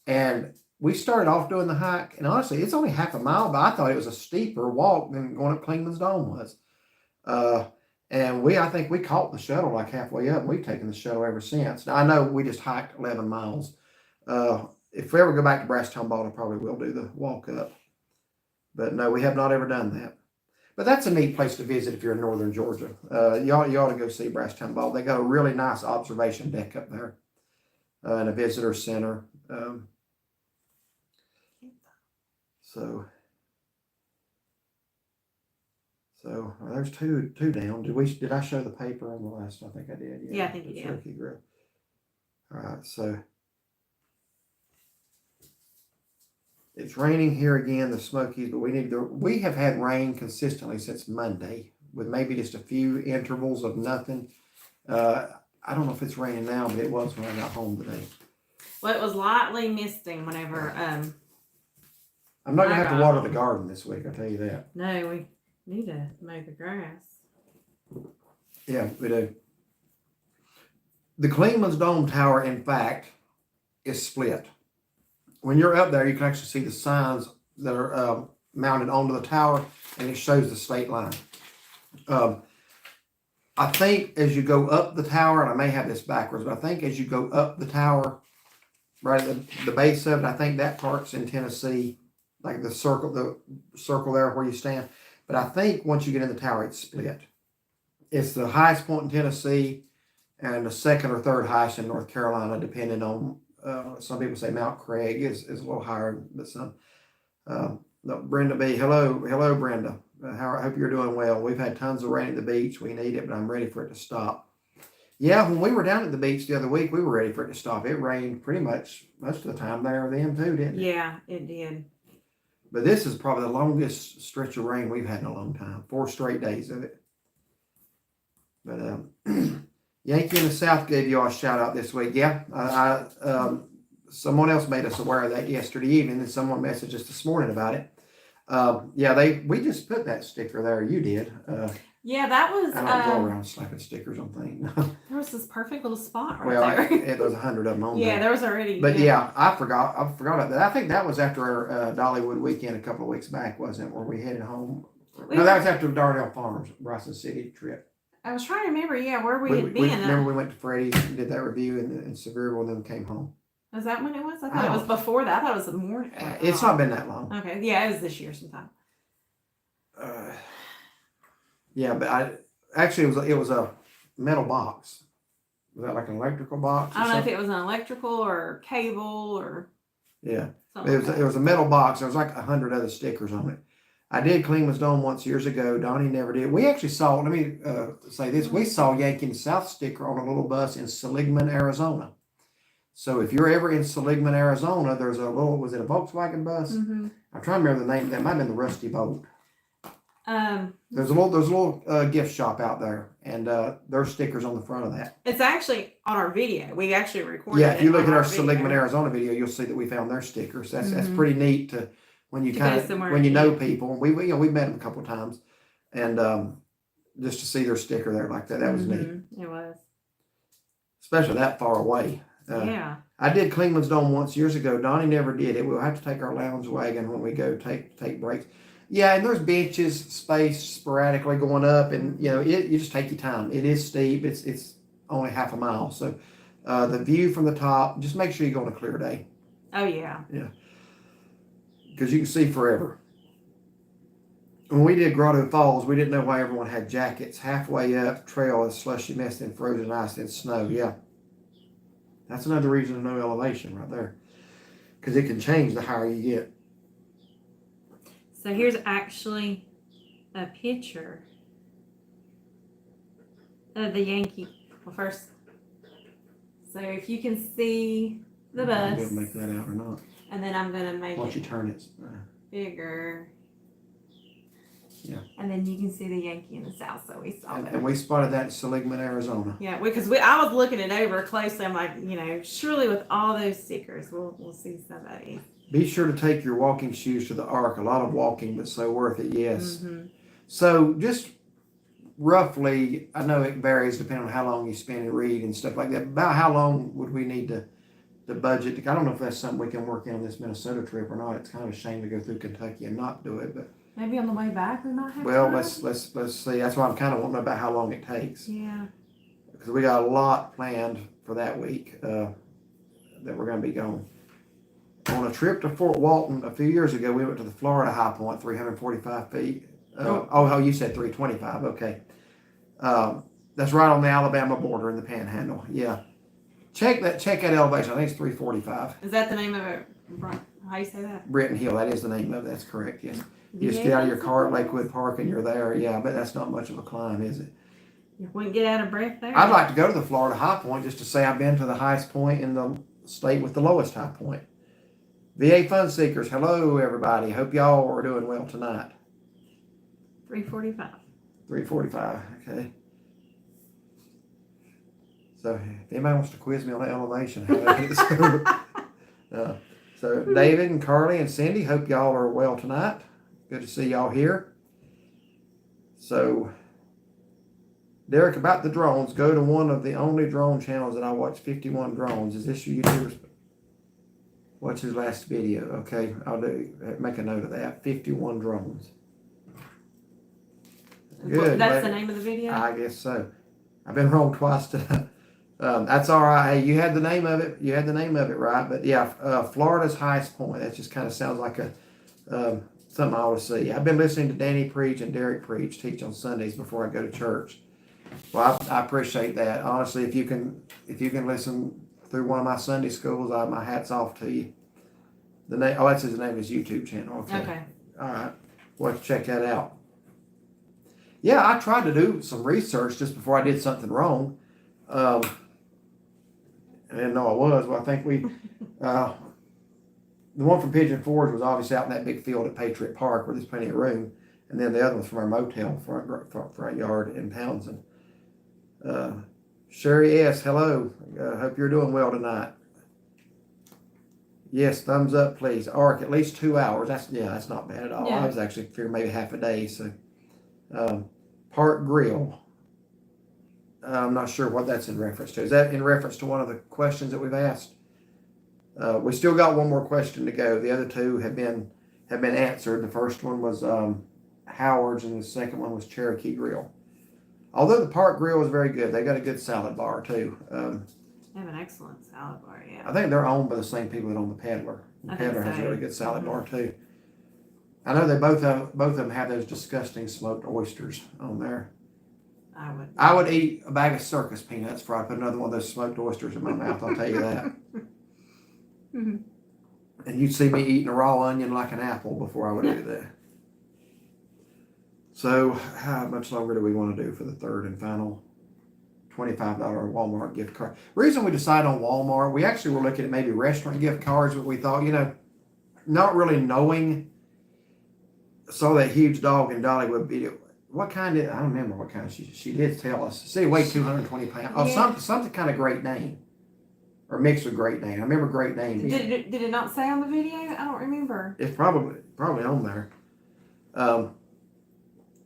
and we started off doing the hike, and honestly, it's only half a mile, but I thought it was a steeper walk than going up Clingman's Dome was. And I think we caught the shuttle like halfway up, and we've taken the shuttle ever since. Now, I know we just hiked 11 miles. If we ever go back to Brasstown Bald, I probably will do the walk up. But no, we have not ever done that. But that's a neat place to visit if you're in northern Georgia. You ought to go see Brasstown Bald. They got a really nice observation deck up there and a visitor center. So there's two down. Did I show the paper on the last? I think I did. Yeah, I think you did. Cherokee Grill. All right, so it's raining here again, the Smokies, but we have had rain consistently since Monday, with maybe just a few intervals of nothing. I don't know if it's raining now, but it was when I got home today. Well, it was lightly misting whenever. I'm not gonna have to water the garden this week. I'll tell you that. No, we need to mow the grass. Yeah, we do. The Clingman's Dome Tower, in fact, is split. When you're up there, you can actually see the signs that are mounted onto the tower, and it shows the state line. I think as you go up the tower, and I may have this backwards, but I think as you go up the tower, right at the base of it, I think that part's in Tennessee, like the circle there where you stand. But I think once you get in the tower, it's split. It's the highest point in Tennessee and the second or third highest in North Carolina, depending on, some people say Mount Craig is a little higher, but some, Brenda B. Hello, Brenda. I hope you're doing well. We've had tons of rain at the beach. We need it, but I'm ready for it to stop. Yeah, when we were down at the beach the other week, we were ready for it to stop. It rained pretty much most of the time there then too, didn't it? Yeah, it did. But this is probably the longest stretch of rain we've had in a long time. 4 straight days of it. But Yankee in the South gave you all a shout out this week. Yeah, someone else made us aware of that yesterday evening, and someone messaged us this morning about it. We just put that sticker there. You did. Yeah, that was. I don't go around slapping stickers on things. There was this perfect little spot right there. there. There was 100 of them on there. Yeah, there was already. But yeah, I forgot about that. I think that was after our Dollywood weekend a couple of weeks back, wasn't it? Where we headed home. No, that was after Darnell Farms, Bryson City trip. I was trying to remember, where we had been. Remember we went to Freddy's and did that review in Sevierville, and then came home. Is that when it was? I thought it was before that. I thought it was the morning. It's not been that long. Okay, yeah, it was this year sometime. Yeah, but it was a metal box. Was that like an electrical box? I don't know if it was an electrical or cable or. Yeah, it was a metal box. There was like 100 other stickers on it. I did Klingman's Dome once years ago. Donnie never did. We actually saw, let me say this, we saw Yankee in the South sticker on a little bus in Seligman, Arizona. So if you're ever in Seligman, Arizona, there's a little, was it a Volkswagen bus? Mm-hmm. I'm trying to remember the name. That might have been the Rusty Boat. Um, There's a little gift shop out there, and there's stickers on the front of that. it's actually on our video. We actually recorded. Yeah, if you it look on at our video. Seligman, Arizona video, you'll see that we found their stickers. That's Mhm. pretty neat to when you To kind go of somewhere when you know and- people. We we've met them a couple of times, and just to see their sticker there like that was neat, Mhm, it was. especially that far away. Yeah. I did Klingman's Dome once years ago. Donnie never did it. We'll have to take our lounge wagon when we go take breaks. Yeah, and there's benches spaced sporadically going up, and you just take your time. It is steep. It's only half a mile, so the view from the top. Just make sure you go on a clear day Oh yeah. because you can see forever. When we did Grotto Falls, we didn't know why everyone had jackets. Halfway up, trail is slushy mist and frozen ice and snow. Yeah, that's another reason to know elevation right there, because it can change the higher you get. So here's actually a picture of the Yankee. Well, first, so if you can see the I'll bus, be able to make that out or not. and then I'm gonna make Once you it turn it. bigger. Yeah. And then you can see the Yankee in the south, so we saw that. And we spotted that in Seligman, Arizona. Yeah, because I was looking it over closely. I'm like, surely with all those stickers, we'll see somebody. Be sure to take your walking shoes to the Ark. A lot of walking, but so worth it, yes. Mm-hmm. So just roughly, I know it varies depending on how long you spend and read and stuff like that. About how long would we need to budget? I don't know if that's something we can work in on this Minnesota trip or not. It's kind of a shame to go through Kentucky and not do it, but Maybe on the way back we might have. well, time. let's see. That's why I'm kind of wanting to know about how long it takes, Yeah. because we got a lot planned for that week that we're going to be going. On a trip to Fort Walton a few years ago, we went to the Florida High Point, 345 feet. You said 325. Okay. That's right on the Alabama border in the Panhandle. Yeah. Check that elevation. I think it's 345. Is that the name of it? How you say that? Britton Hill. That is the name of it. That's correct. Yes. You just get out of your car at Lakewood Park and you're there. Yeah, but that's not much of a climb, is it? You wouldn't get out of breath there. I'd like to go to the Florida High Point just to say I've been to the highest point in the state with the lowest high point. VA Fun Seekers, hello everybody. Hope y'all are doing well tonight. 345. 345, okay. So if anybody wants to quiz me on the elevation, how do I get this? So David and Carly and Cindy, hope y'all are well tonight. Good to see y'all here. So Derek, about the drones, go to one of the only drone channels that I watch, 51 Drones. Is this your YouTuber? Watch his last video. Okay, I'll make a note of that. 51 Drones. Good. That's the name of the video? I guess so. I've been wrong twice today. That's all right. Hey, you had the name of it. You had the name of it right. But yeah, Florida's highest point. That just kind of sounds like something I ought to see. I've been listening to Danny preach and Derek teach on Sundays before I go to church. Well, I appreciate that. Honestly, if you can listen through one of my Sunday schools, my hat's off to you. That's his name of his YouTube channel. Okay. All right. We'll have to check that out. Yeah, I tried to do some research just before I did something wrong. I didn't know I was. Well, I think the one from Pigeon Forge was obviously out in that big field at Patriot Park where there's plenty of room. And then the other one's from our motel front yard in Townsend. Sherry S., hello. Hope you're doing well tonight. Yes, thumbs up, please. Ark, at least 2 hours. That's not bad at all. Yeah. I was actually figuring maybe half a day. So, Park Grill. I'm not sure what that's in reference to. Is that in reference to one of the questions that we've asked? We still got one more question to go. The other two have been answered. The first one was Howard's, and the second one was Cherokee Grill. Although the Park Grill is very good, they got a good salad bar too. They have an excellent salad bar, yeah. I think they're owned by the same people that own the Peddler. The I think Peddler has a so. really good salad bar too. I know they both of them have those disgusting smoked oysters on there. I would eat a bag of circus peanuts before I put another one of those smoked oysters in my mouth. I'll tell you that. Mm-hmm. And you'd see me eating a raw onion like an apple before I would do that. So how much longer do we want to do for the third and final $25 Walmart gift card? Reason we decided on Walmart, we actually were looking at maybe restaurant gift cards, but we thought, not really knowing, saw that huge dog and Dolly would be, what kind of, I don't remember what kind she did tell us. See, it weighed 220 pounds. Oh, Yeah. something kind of Great Dane. Or mixed with Great Dane. I remember Great Dane. Did it not say on the video? I don't remember. It's probably on there.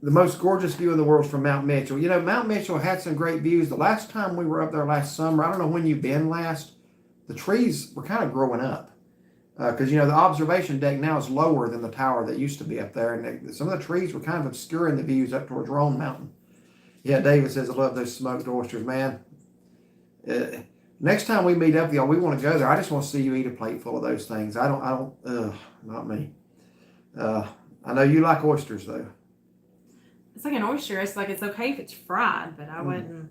The most gorgeous view in the world is from Mount Mitchell. Mount Mitchell had some great views. The last time we were up there last summer, I don't know when you've been last, the trees were kind of growing up. Because, the observation deck now is lower than the tower that used to be up there. And some of the trees were kind of obscuring the views up towards Roan Mountain. Yeah, David says, I love those smoked oysters, man. Next time we meet up, y'all, we want to go there. I just want to see you eat a plate full of those things. Not me. I know you like oysters, though. It's like an oyster. It's like it's okay if it's fried, but I wouldn't.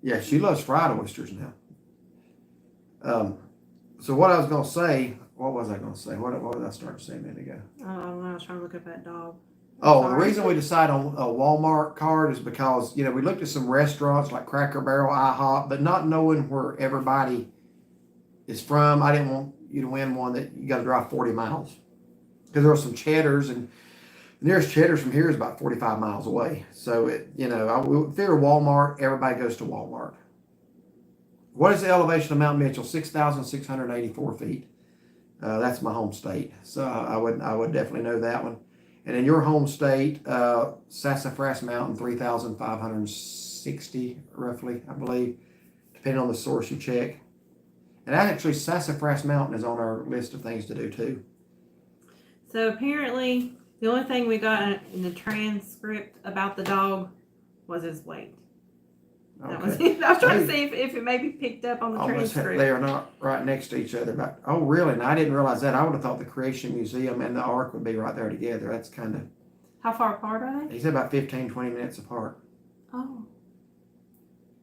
Yeah, she loves fried oysters now. So what I was going to say, what was I going to say? What did I start to say a minute ago? I don't know. I was trying to look up that dog. Oh, Sorry. the reason we decided on a Walmart card is because, we looked at some restaurants like Cracker Barrel, IHOP, but not knowing where everybody is from. I didn't want you to win one that you got to drive 40 miles. Because there were some Cheddars, and the nearest Cheddar's from here is about 45 miles away. So, I figure Walmart, everybody goes to Walmart. What is the elevation of Mount Mitchell? 6,684 feet. That's my home state. So I would definitely know that one. And in your home state, Sassafras Mountain, 3,560 roughly, I believe, depending on the source you check. And actually, Sassafras Mountain is on our list of things to do too. So apparently, the only thing we got in the transcript about the dog was his weight. That was it. I was trying to see if it maybe picked up on the transcript. They are not right next to each other. But, oh, really? And I didn't realize that. I would have thought the Creation Museum and the Ark would be right there together. That's kind of... How far apart are they? He said about 15, 20 minutes apart. Oh.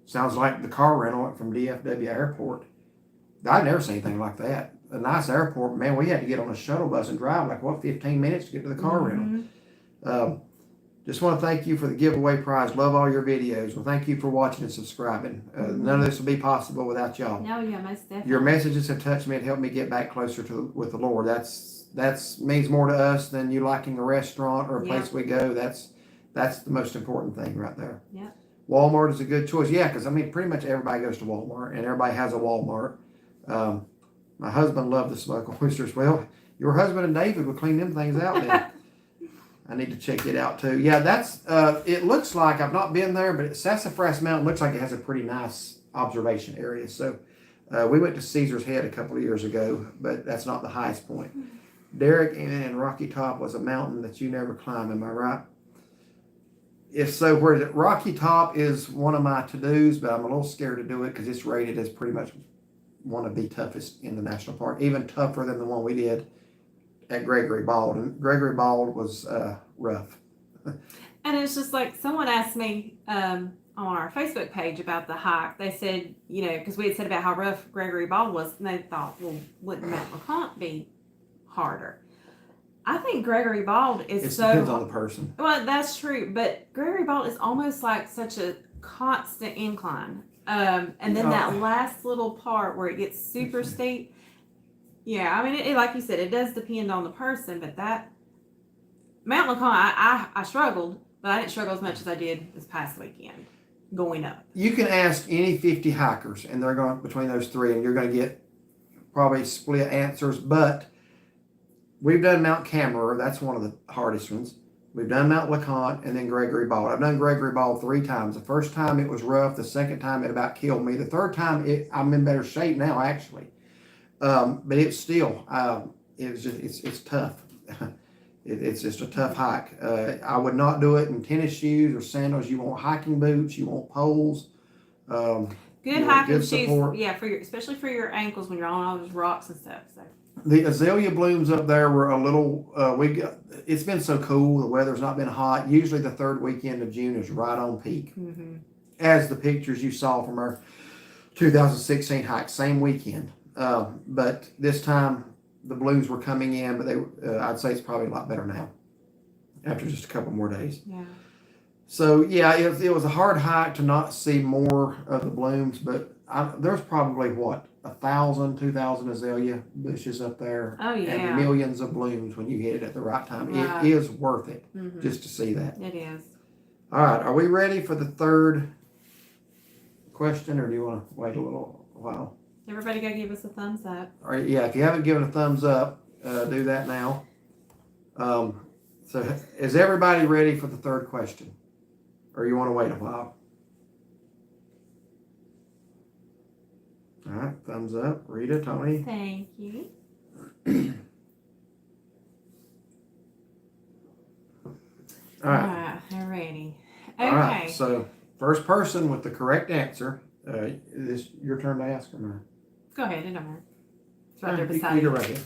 Sounds like the car rental from DFW Airport. I've never seen anything like that. A nice airport, man, we had to get on a shuttle bus and drive 15 minutes to get to the car rental. Just want to thank you for the giveaway prize. Love all your videos. Well, thank you for watching and subscribing. None of this would be possible without y'all. No, yeah, most definitely. Your messages have touched me and helped me get back closer with the Lord. That's means more to us than you liking a restaurant or a place we go. That's the most important thing right there. Yeah. Walmart is a good choice. Yeah, because pretty much everybody goes to Walmart and everybody has a Walmart. My husband loved the smoked oysters. Well, your husband and David would clean them things out then. I need to check it out too. Yeah, that's, it looks like, I've not been there, but Sassafras Mountain looks like it has a pretty nice observation area. So we went to Caesar's Head a couple of years ago, but that's not the highest point. Derek and Rocky Top was a mountain that you never climb, am I right? If so, where is it? Rocky Top is one of my to-dos, but I'm a little scared to do it because it's rated as pretty much one of the toughest in the national park, even tougher than the one we did at Gregory Bald. And Gregory Bald was rough. And it's just like someone asked me on our Facebook page about the hike. They said, because we had said about how rough Gregory Bald was, and they thought, well, wouldn't Mount LeConte be harder? I think Gregory Bald is It depends on the person. Well, that's true, but Gregory Bald is almost like such a constant incline. And then that last little part where it gets super steep. Yeah, it, like you said, it does depend on the person, but that Mount LeConte, I struggled, but I didn't struggle as much as I did this past weekend going up. You can ask any 50 hikers, and they're going between those three, and you're going to get probably split answers. But we've done Mount Camerer, that's one of the hardest ones. We've done Mount LeConte and then Gregory Bald. I've done Gregory Bald 3 times. The first time it was rough. The second time it about killed me. The third time I'm in better shape now, actually. But it's still, it's tough. It's just a tough hike. I would not do it in tennis shoes or sandals. You want hiking boots. You want poles. Good hiking shoes. Yeah, especially for your ankles when you're on all those rocks and stuff. So. The azalea blooms up there were a little, it's been so cool. The weather's not been hot. Usually the third weekend of June is right on peak. Mm-hmm. As the pictures you saw from our 2016 hike, same weekend. But this time the blooms were coming in, but I'd say it's probably a lot better now. after just a couple more days. Yeah. So yeah, it was a hard hike to not see more of the blooms, but there's probably what 1,000, 2,000 azalea bushes up there, Oh yeah. and millions of blooms when you hit it at the right time. Right. It is worth it Mhm. just to see that. It is. All right, are we ready for the third question, or do you want to wait a little while? Everybody go give us a thumbs up. All right, yeah, if you haven't given a thumbs up, do that now. So is everybody ready for the third question? Or you want to wait a while? All right, thumbs up. Rita, Tony. Thank you. All right. I'm ready. Okay. All right, so first person with the correct answer, this your turn to ask or mine? Go ahead, it don't matter. It's right there You beside go you. right here.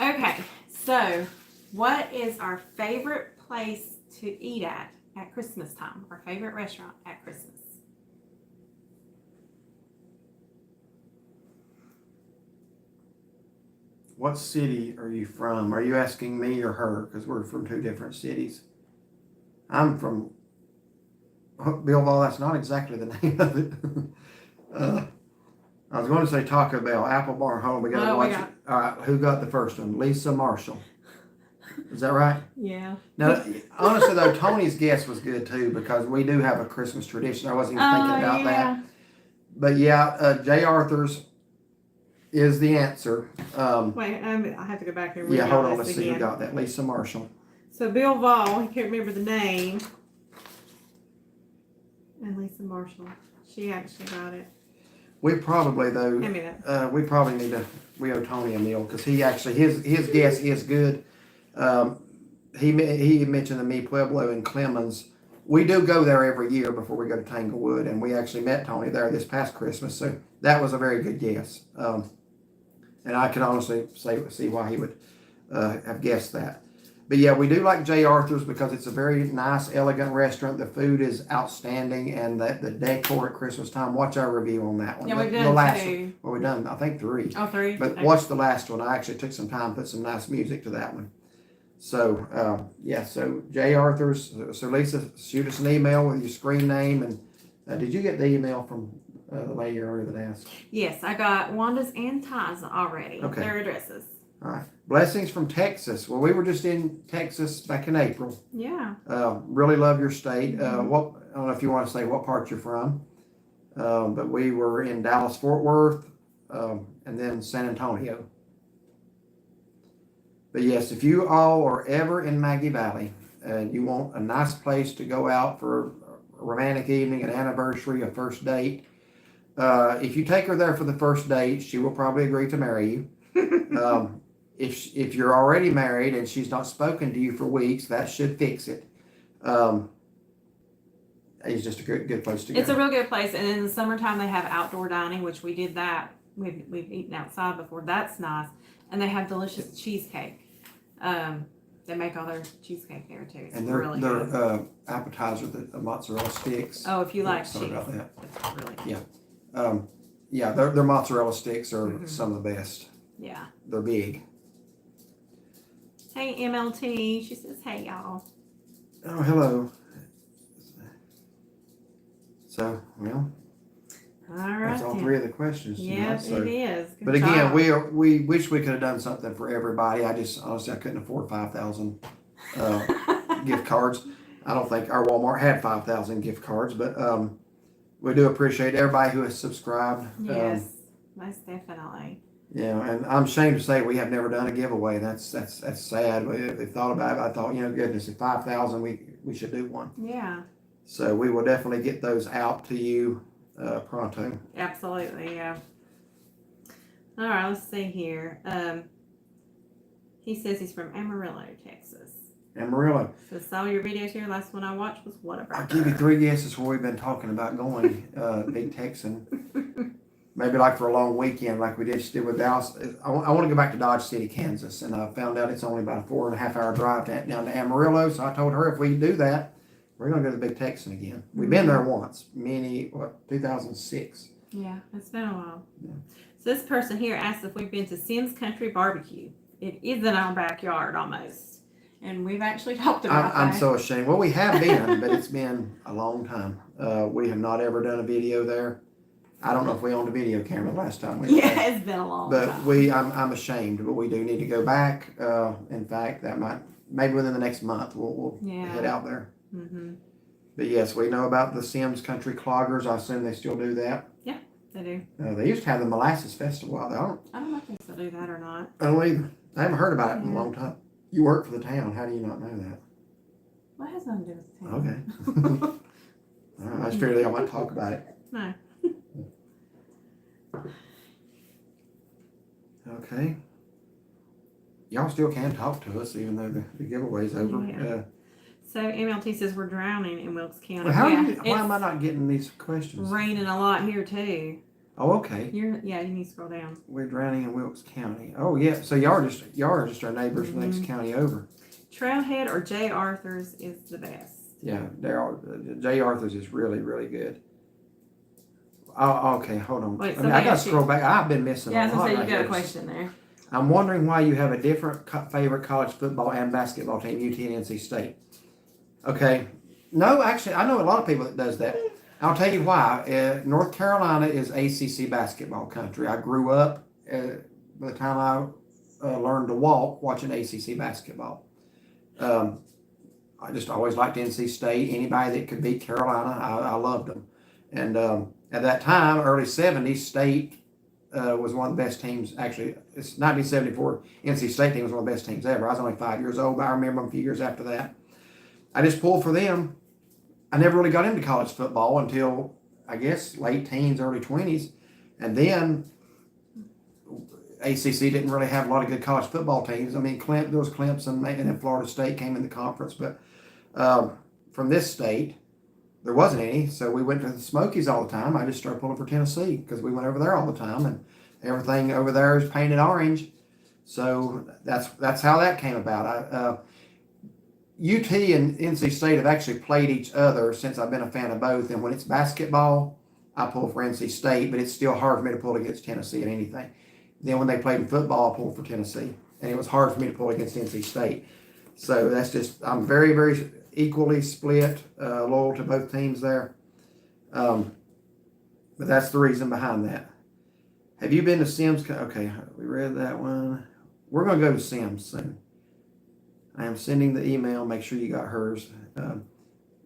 Okay, so what is our favorite place to eat at Christmas time? Our favorite restaurant at Christmas? What city are you from? Are you asking me or her? Because we're from two different cities. I'm from Billville. That's not exactly the name of it. I was going to say Taco Bell, Apple Bar Home. We got to watch it. All right, who got the first one? Lisa Marshall. Is that right? Yeah. Now, honestly though, Tony's guess was good too because we do have a Christmas tradition. I wasn't even thinking about that. But yeah, J. Arthur's is the answer. Wait, I have to go back here. Yeah, hold on. Let's see who got that. Lisa Marshall. So Bill Vaughn, he can't remember the name. And Lisa Marshall, she actually got it. We probably though. Hand me that. We probably need to. We owe Tony a meal because he actually his guess is good. He mentioned the Mi Pueblo in Clemens. We do go there every year before we go to Tanglewood, and we actually met Tony there this past Christmas. So that was a very good guess. And I can honestly see why he would have guessed that. But yeah, we do like J. Arthur's because it's a very nice, elegant restaurant. The food is outstanding, and the decor at Christmas time. Watch our review on that one. Yeah, we've the done last two. one. Well, we've done, I think, 3. Oh, 3? But Okay. watch the last one. I actually took some time, put some nice music to that one. So, yeah, so J. Arthur's. So, Lisa, shoot us an email with your screen name. And did you get the email from the lady earlier that asked? Yes, I got Wanda's and Ty's already. Okay. Their addresses. All right. Blessings from Texas. Well, we were just in Texas back in April. Yeah. Really love your state. Mhm. I don't know if you want to say what part you're from, but we were in Dallas, Fort Worth, and then San Antonio. But yes, if you all are ever in Maggie Valley and you want a nice place to go out for a romantic evening, an anniversary, a first date, if you take her there for the first date, she will probably agree to marry you. If you're already married and she's not spoken to you for weeks, that should fix it. It's just a good place to go. It's a real good place, and in the summertime they have outdoor dining, which we did that. We've eaten outside before. That's nice, and they have delicious cheesecake. They make all their cheesecake there too. It's And really good. their appetizer, the mozzarella sticks. Oh, if you like Sorry cheese, about that. it's really good. Yeah, their mozzarella sticks are Mhm. some of the best. Yeah. They're big. Hey MLT, she says, "Hey y'all." Oh, hello. So, well, All right. that's all then. 3 of the questions tonight. Yes, So. it is. Good But again, job. we wish we could have done something for everybody. I just honestly I couldn't afford 5,000 gift cards. I don't think our Walmart had 5,000 gift cards, but we do appreciate everybody who has subscribed. Yes, most definitely. Yeah, and I'm ashamed to say we have never done a giveaway. That's sad. We thought about it. I thought, goodness, at 5,000 we should do one. Yeah, So we will definitely get those out to you pronto. absolutely. Yeah. All right, let's see here. He says he's from Amarillo, Texas. Amarillo. So saw your videos here. Last one I watched was Whataburger. I'll give you 3 guesses where we've been talking about going. Big Texan. Maybe like for a long weekend, like we just did with Dallas. I want to go back to Dodge City, Kansas, and I found out it's only about a 4.5 hour drive down to Amarillo. So I told her if we do that, we're going to go to the Big Texan again. We've been there once, 2006. Yeah, it's been a while. Yeah. So this person here asked if we've been to Sims Country Barbecue. It is in our backyard almost. And we've actually talked about I'm that. so ashamed. Well, we have been, but it's been a long time. We have not ever done a video there. I don't know if we owned a video camera last time we were Yeah, there. it's been a long But time. I'm ashamed, but we do need to go back. In fact, that might, maybe within the next month, we'll Yeah. head out there. Mm-hmm. But yes, we know about the Sims Country Cloggers. I assume they still do that. They do. They used to have the Molasses Festival out there. I don't know if they still do that or not. I don't either. I haven't heard about it in a Yeah. long time. You work for the town. How do you not know that? Well, it has nothing to do with the town. Okay. All right, I just figured I might talk about it. No. Okay. Y'all still can talk to us even though the giveaway's over. Yeah. So MLT says we're drowning in Wilkes County. Well, why it's am I not getting these questions? raining a lot here too. Oh, okay. You need to scroll down. We're drowning in Wilkes County. Oh, yeah. So y'all are just our neighbors Mm-hmm. next county over. Trailhead or J. Arthur's is the best. Yeah, Jay Arthur's is really, really good. Oh, okay. Hold on. Wait, I got to somebody scroll back. I've been missing Yeah, a I was lot. gonna say you right got a here. question there. I'm wondering why you have a different favorite college football and basketball team, UT and NC State. Okay. No, actually, I know a lot of people that does that. I'll tell you why. North Carolina is ACC basketball country. I grew up, by the time I learned to walk, watching ACC basketball. I just always liked NC State. Anybody that could beat Carolina, I loved them. And at that time, early 70s, State was one of the best teams. Actually, it's 1974. NC State team was one of the best teams ever. I was only 5 years old, but I remember them a few years after that. I just pulled for them. I never really got into college football until, I guess, late teens, early 20s. And then ACC didn't really have a lot of good college football teams. I mean, there was Clemson, and then Florida State came in the conference. But from this state, there wasn't any. So we went to the Smokies all the time. I just started pulling for Tennessee because we went over there all the time. And everything over there is painted orange. So that's how that came about. UT and NC State have actually played each other since I've been a fan of both. And when it's basketball, I pull for NC State, but it's still hard for me to pull against Tennessee in anything. Then when they played in football, I pulled for Tennessee. And it was hard for me to pull against NC State. So that's just, I'm very, very equally split, loyal to both teams there. But that's the reason behind that. Have you been to Sims? Okay, we read that one. We're going to go to Sims soon. I am sending the email. Make sure you got hers.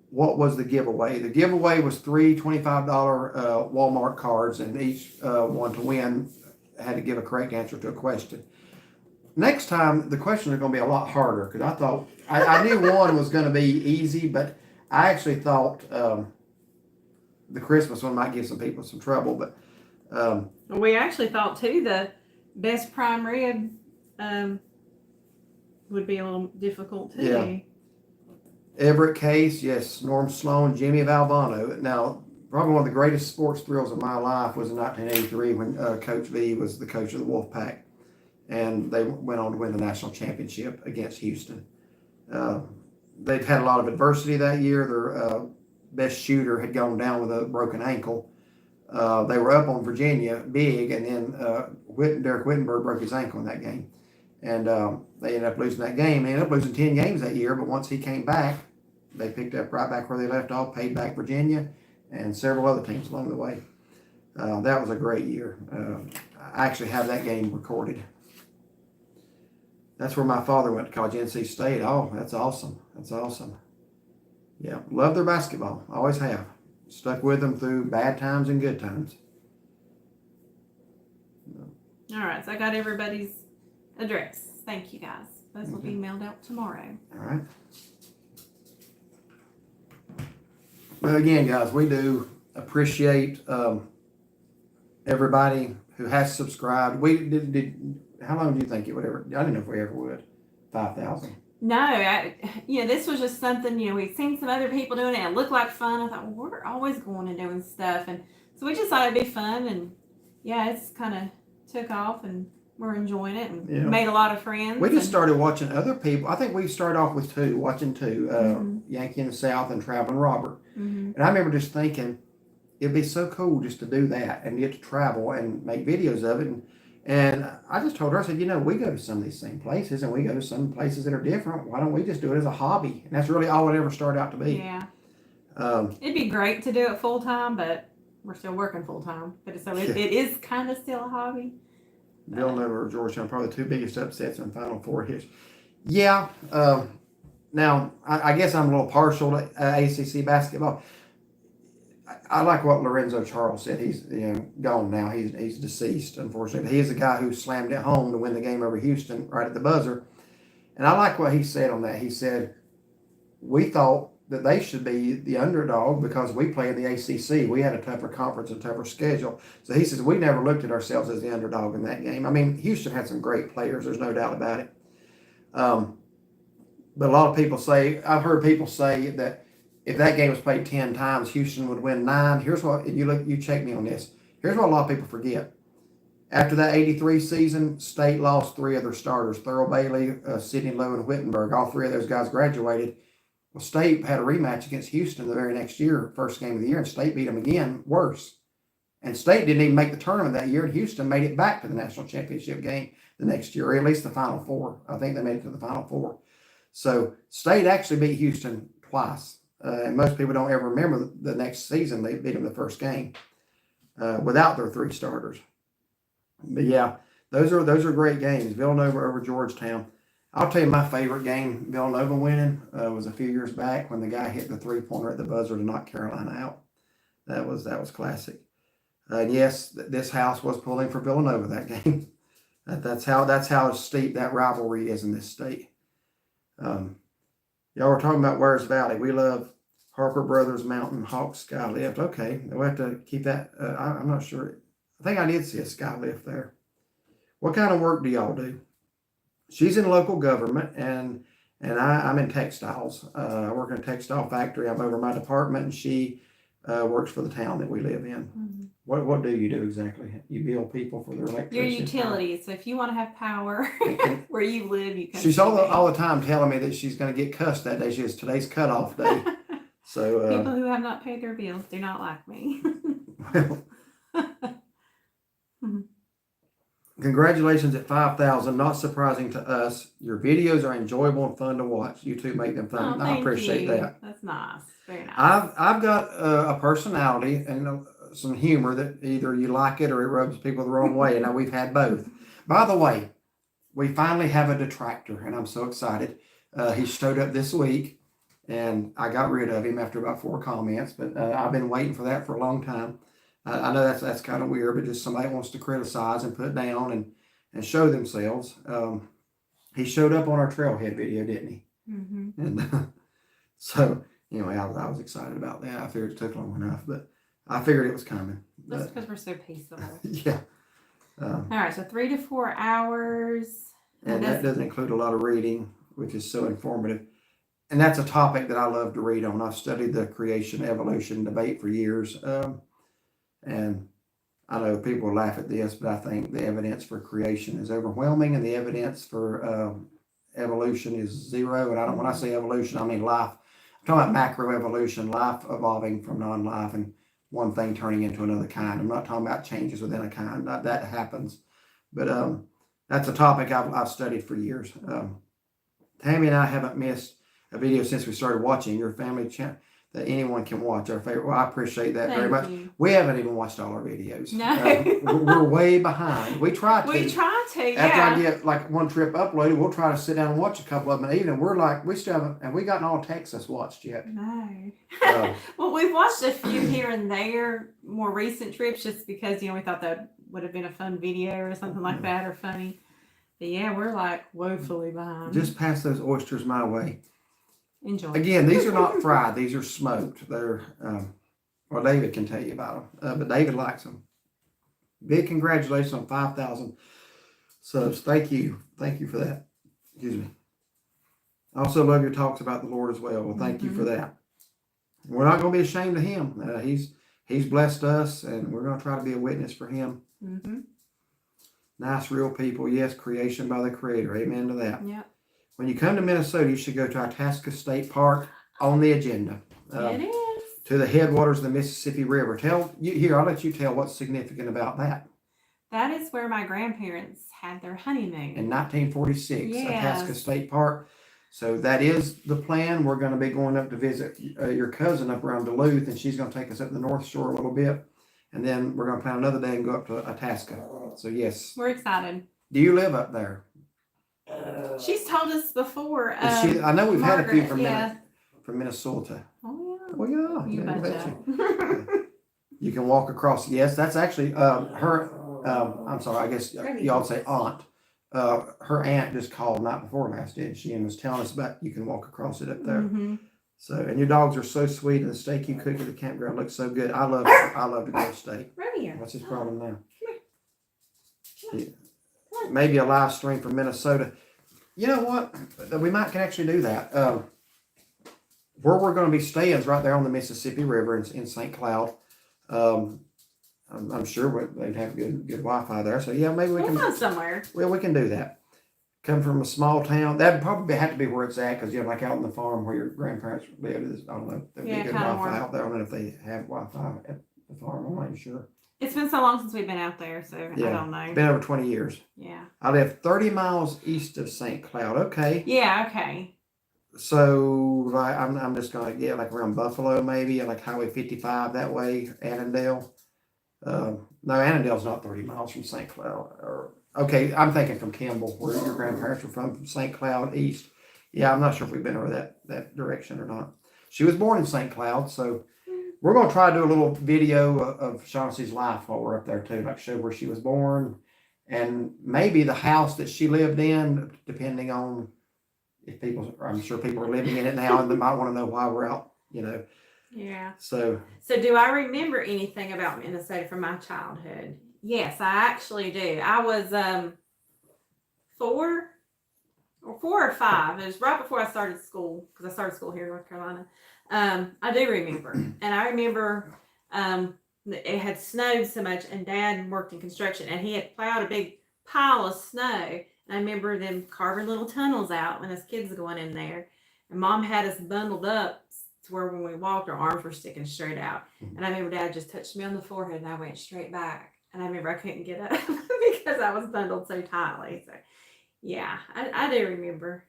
What was the giveaway? The giveaway was three $25 Walmart cards, and each one to win had to give a correct answer to a question. Next time, the questions are going to be a lot harder because I thought I knew one was going to be easy, but I actually thought the Christmas one might give some people some trouble. But We actually thought too the best prime rib would be a little difficult too. Yeah. Everett Case, yes, Norm Sloan, Jimmy Valvano. Now, probably one of the greatest sports thrills of my life was in 1983 when Coach V was the coach of the Wolfpack, and they went on to win the national championship against Houston. They'd had a lot of adversity that year. Their best shooter had gone down with a broken ankle. They were up on Virginia big, and then Derek Whittenburg broke his ankle in that game. And they ended up losing that game. They ended up losing 10 games that year, but once he came back, they picked up right back where they left off, paid back Virginia and several other teams along the way. That was a great year. I actually have that game recorded. That's where my father went to college, NC State. Oh, that's awesome. That's awesome. Yeah, love their basketball. Always have. Stuck with them through bad times and good times. All right, so I got everybody's address. Thank you, guys. Those will be mailed out tomorrow. All right. Well, again, guys, we do appreciate everybody who has subscribed. We did. How long do you think it would ever? I didn't know if we ever would. 5,000. No, this was just something, we'd seen some other people doing it and it looked like fun. I thought, well, we're always going and doing stuff. And so we just thought it'd be fun. And yeah, it's kind of took off and we're enjoying it and made a lot of friends. We just started watching other people. I think we started off with watching two, Yankee in the South and Traveling Robert. Mm-hmm. And I remember just thinking, it'd be so cool just to do that and get to travel and make videos of it. And And I just told her, I said, we go to some of these same places and we go to some places that are different. Why don't we just do it as a hobby? And that's really all it ever started out to be. Yeah. Um, It'd be great to do it full time, but we're still working full time. But so it is kind of still a hobby. Villanova or Georgetown, probably the two biggest upsets in Final Four history. Yeah. Now, I guess I'm a little partial to ACC basketball. I like what Lorenzo Charles said. He's gone now. He's deceased, unfortunately. He is the guy who slammed it home to win the game over Houston right at the buzzer. And I like what he said on that. He said, we thought that they should be the underdog because we play in the ACC. We had a tougher conference and tougher schedule. So he says, we never looked at ourselves as the underdog in that game. I mean, Houston had some great players. There's no doubt about it. But a lot of people say, I've heard people say that if that game was played 10 times, Houston would win 9. Here's what, you check me on this. Here's what a lot of people forget. After that 83 season, State lost 3 of their starters, Thurl Bailey, Sidney Lowe, and Wittenberg. All 3 of those guys graduated. Well, State had a rematch against Houston the very next year, first game of the year, and State beat them again, worse. And State didn't even make the tournament that year, and Houston made it back to the national championship game the next year, or at least the Final Four. I think they made it to the Final Four. So State actually beat Houston twice. And most people don't ever remember the next season they beat them the first game without their 3 starters. But yeah, those are great games. Villanova over Georgetown. I'll tell you my favorite game Villanova winning was a few years back when the guy hit the 3-pointer at the buzzer to knock Carolina out. That was classic. And yes, this house was pulling for Villanova that game. That's how steep that rivalry is in this state. Y'all were talking about Weyers Valley. We love Harper Brothers Mountain Hawk Sky Lift. Okay, we'll have to keep that. I'm not sure. I think I did see a sky lift there. What kind of work do y'all do? She's in local government, and I'm in textiles. I work in a textile factory. I'm over my department, and she works for the town that we live in. Mm-hmm. What do you do exactly? You bill people for their electricity? Your utilities. So if you want to have power where you live, you can. She's all the time telling me that she's going to get cussed that day. She says today's cutoff day. So people who have not paid their bills do not like me. Well, congratulations at 5,000. Not surprising to us. Your videos are enjoyable and fun to watch. You two make them fun. I appreciate that. That's nice. Very nice. I've got a personality and some humor that either you like it or it rubs people the wrong way. And now we've had both. By the way, we finally have a detractor, and I'm so excited. He showed up this week, and I got rid of him after about 4 comments. But I've been waiting for that for a long time. I know that's kind of weird, but just somebody wants to criticize and put down and show themselves. He showed up on our trailhead video, didn't he? Mm-hmm. And so anyway, I was excited about that. I figured it took long enough, but I figured it was coming. That's because we're so peaceful. Yeah. All right, so 3 to 4 hours. And that doesn't include a lot of reading, which is so informative. And that's a topic that I love to read on. I've studied the creation evolution debate for years. And I know people will laugh at this, but I think the evidence for creation is overwhelming, and the evidence for evolution is 0. And when I say evolution, I mean life. I'm talking about macroevolution, life evolving from non-life and one thing turning into another kind. I'm not talking about changes within a kind. That happens. But that's a topic I've studied for years. Tammy and I haven't missed a video since we started watching your family channel that anyone can watch. Our favorite. Well, I appreciate that very much. We haven't even watched all our videos. No. We're way behind. We try to. After I get like one trip uploaded, we'll try to sit down and watch a couple of them. And even we're like, we still haven't, and we gotten all Texas watched yet. No. Well, we've watched a few here and there, more recent trips, just because, we thought that would have been a fun video or something like that, or funny. But yeah, we're like woefully behind. Just pass those oysters my way. Enjoy. Again, these are not fried. These are smoked. They're, well, David can tell you about them, but David likes them. Big congratulations on 5,000 subs. Thank you. Thank you for that. Excuse me. I also love your talks about the Lord as well. Well, thank you for that. We're not going to be ashamed of him. He's blessed us, and we're going to try to be a witness for him. Mm-hmm. Nice, real people. Yes, creation by the Creator. Amen to that. Yep. When you come to Minnesota, you should go to Itasca State Park on the agenda. It is. To the headwaters of the Mississippi River. I'll let you tell what's significant about that. That is where my grandparents had their honeymoon. in 1946, Itasca Yes. State Park. So that is the plan. We're going to be going up to visit your cousin up around Duluth, and she's going to take us up the North Shore a little bit, and then we're going to plan another day and go up to Itasca. So yes. We're excited. Do you live up there? She's told us before. I know we've had a few Margaret, from Minnesota. Oh Oh yeah, yeah. You yeah, betcha. you can walk across. Yes, that's actually her. I'm sorry. I guess y'all say aunt. Her aunt just called night before last, didn't she? And was telling us about you can walk across it up there. Mhm. So, and your dogs are so sweet, and the steak you cook at the campground looks so good. I love to grilled steak. Right here. What's his problem now? Come Yeah. Maybe a live stream from Minnesota. You know what? We might can actually do that. Where we're going to be staying is right there on the Mississippi River in St. Cloud. I'm sure they'd have good Wi-Fi there. So yeah, maybe we We'll can. find somewhere. Well, we can do that. Come from a small town. That'd probably have to be where it's at, because like out on the farm where your grandparents lived. I don't know. There'd be Yeah, good kinda Wi-Fi more. out there. I don't know if they have Wi-Fi at the farm. I'm not even sure. It's been so long since we've been out there, so I Yeah. don't know. It's been over 20 years. Yeah. I live 30 miles east of St. Cloud. Okay. Yeah. Okay. So like, I'm just gonna get like around Buffalo, maybe like Highway 55 that way, Annandale. No, Annandale's not 30 miles from St. Cloud. Okay, I'm thinking from Campbell, where your grandparents were from St. Cloud east. Yeah, I'm not sure if we've been over that direction or not. She was born in St. Cloud, so we're gonna try to do a little video of Shaughnessy's life while we're up there too, like show where she was born, and maybe the house that she lived in, depending on if I'm sure people are living in it now and they might want to know why we're out, Yeah. So So do I remember anything about Minnesota from my childhood? Yes, I actually do. I was 4 or 5. It was right before I started school, because I started school here in North Carolina. I do remember, and I remember it had snowed so much, and Dad worked in construction, and he had plowed a big pile of snow. And I remember them carving little tunnels out when us kids going in there, and Mom had us bundled up to where when we walked, our arms were sticking straight out. And I remember Dad just touched me on the forehead, and I went straight back. And I remember I couldn't get up because I was bundled so tightly. So, yeah, I do remember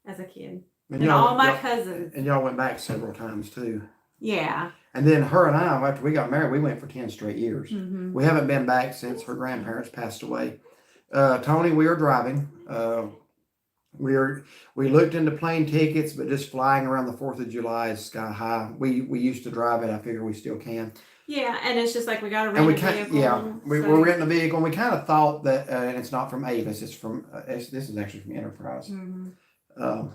as a kid. And all my cousins. And y'all went back several times too. Yeah. And then her and I, after we got married, we went for 10 straight years. Mm-hmm. We haven't been back since her grandparents passed away. Tony, we are driving. We looked into plane tickets, but just flying around the 4th of July is sky high. We used to drive it. I figure we still can. Yeah, and it's just like we got to And rent a vehicle. we're renting a vehicle, and we kind of thought that, and it's not from Avis, it's from, this is actually from Enterprise. Mm-hmm.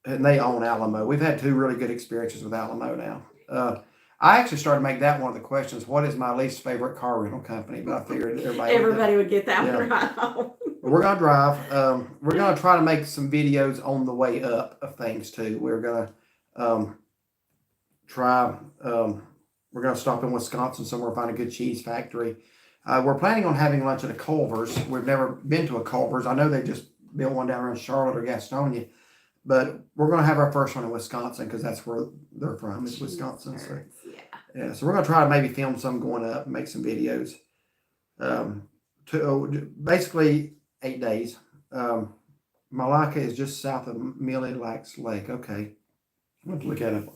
And they own Alamo. We've had 2 really good experiences with Alamo now. I actually started to make that one of the questions. What is my least favorite car rental company? But I figured Everybody would get that one right home. We're going to drive. We're going to try to make some videos on the way up of things too. We're going to try, we're going to stop in Wisconsin somewhere, find a good cheese factory. We're planning on having lunch at a Culver's. We've never been to a Culver's. I know they just built one down around Charlotte or Gastonia, but we're going to have our first one in Wisconsin because that's where they're from, is Wisconsin. So, yeah, so we're going to try to maybe film some going up and make some videos. Basically 8 days. Malacca is just south of Mille Lacs Lake. Okay. I'm going to look at it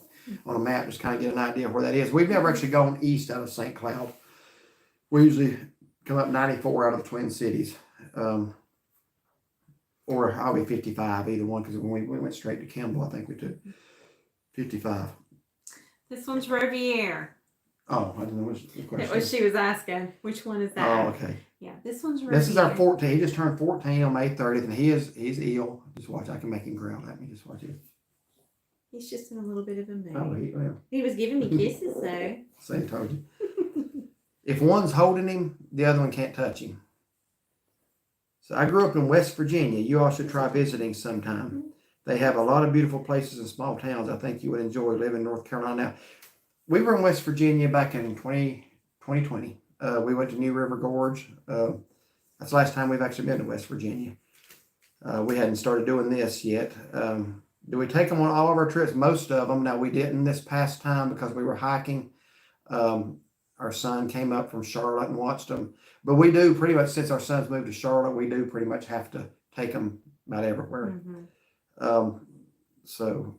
on a map, just kind of get an idea of where that is. We've never actually gone east out of St. Cloud. We usually come up 94 out of the Twin Cities. Or Highway 55, either one, because when we went straight to Campbell, I think we took 55. This one's Riviere. Oh, I didn't know which the question. What she was asking. Which one is that? Oh, okay. Yeah, this one's Riviere. This is our 14. He just turned 14 on May 30th, and he's ill. Just watch. I can make him growl at me. Just watch it. He's just in a little bit of a mood. Oh, He was giving me kisses, though. Same told you. If one's holding him, the other one can't touch him. So I grew up in West Virginia. You all should try visiting sometime. They have a lot of beautiful places and small towns. I think you would enjoy living in North Carolina. Now, we were in West Virginia back in 2020. We went to New River Gorge. That's the last time we've actually been to West Virginia. We hadn't started doing this yet. Do we take them on all of our trips? Most of them. Now, we didn't this past time because we were hiking. our son came up from Charlotte and watched them. But we do pretty much, since our son's moved to Charlotte, we do pretty much have to take them about everywhere. So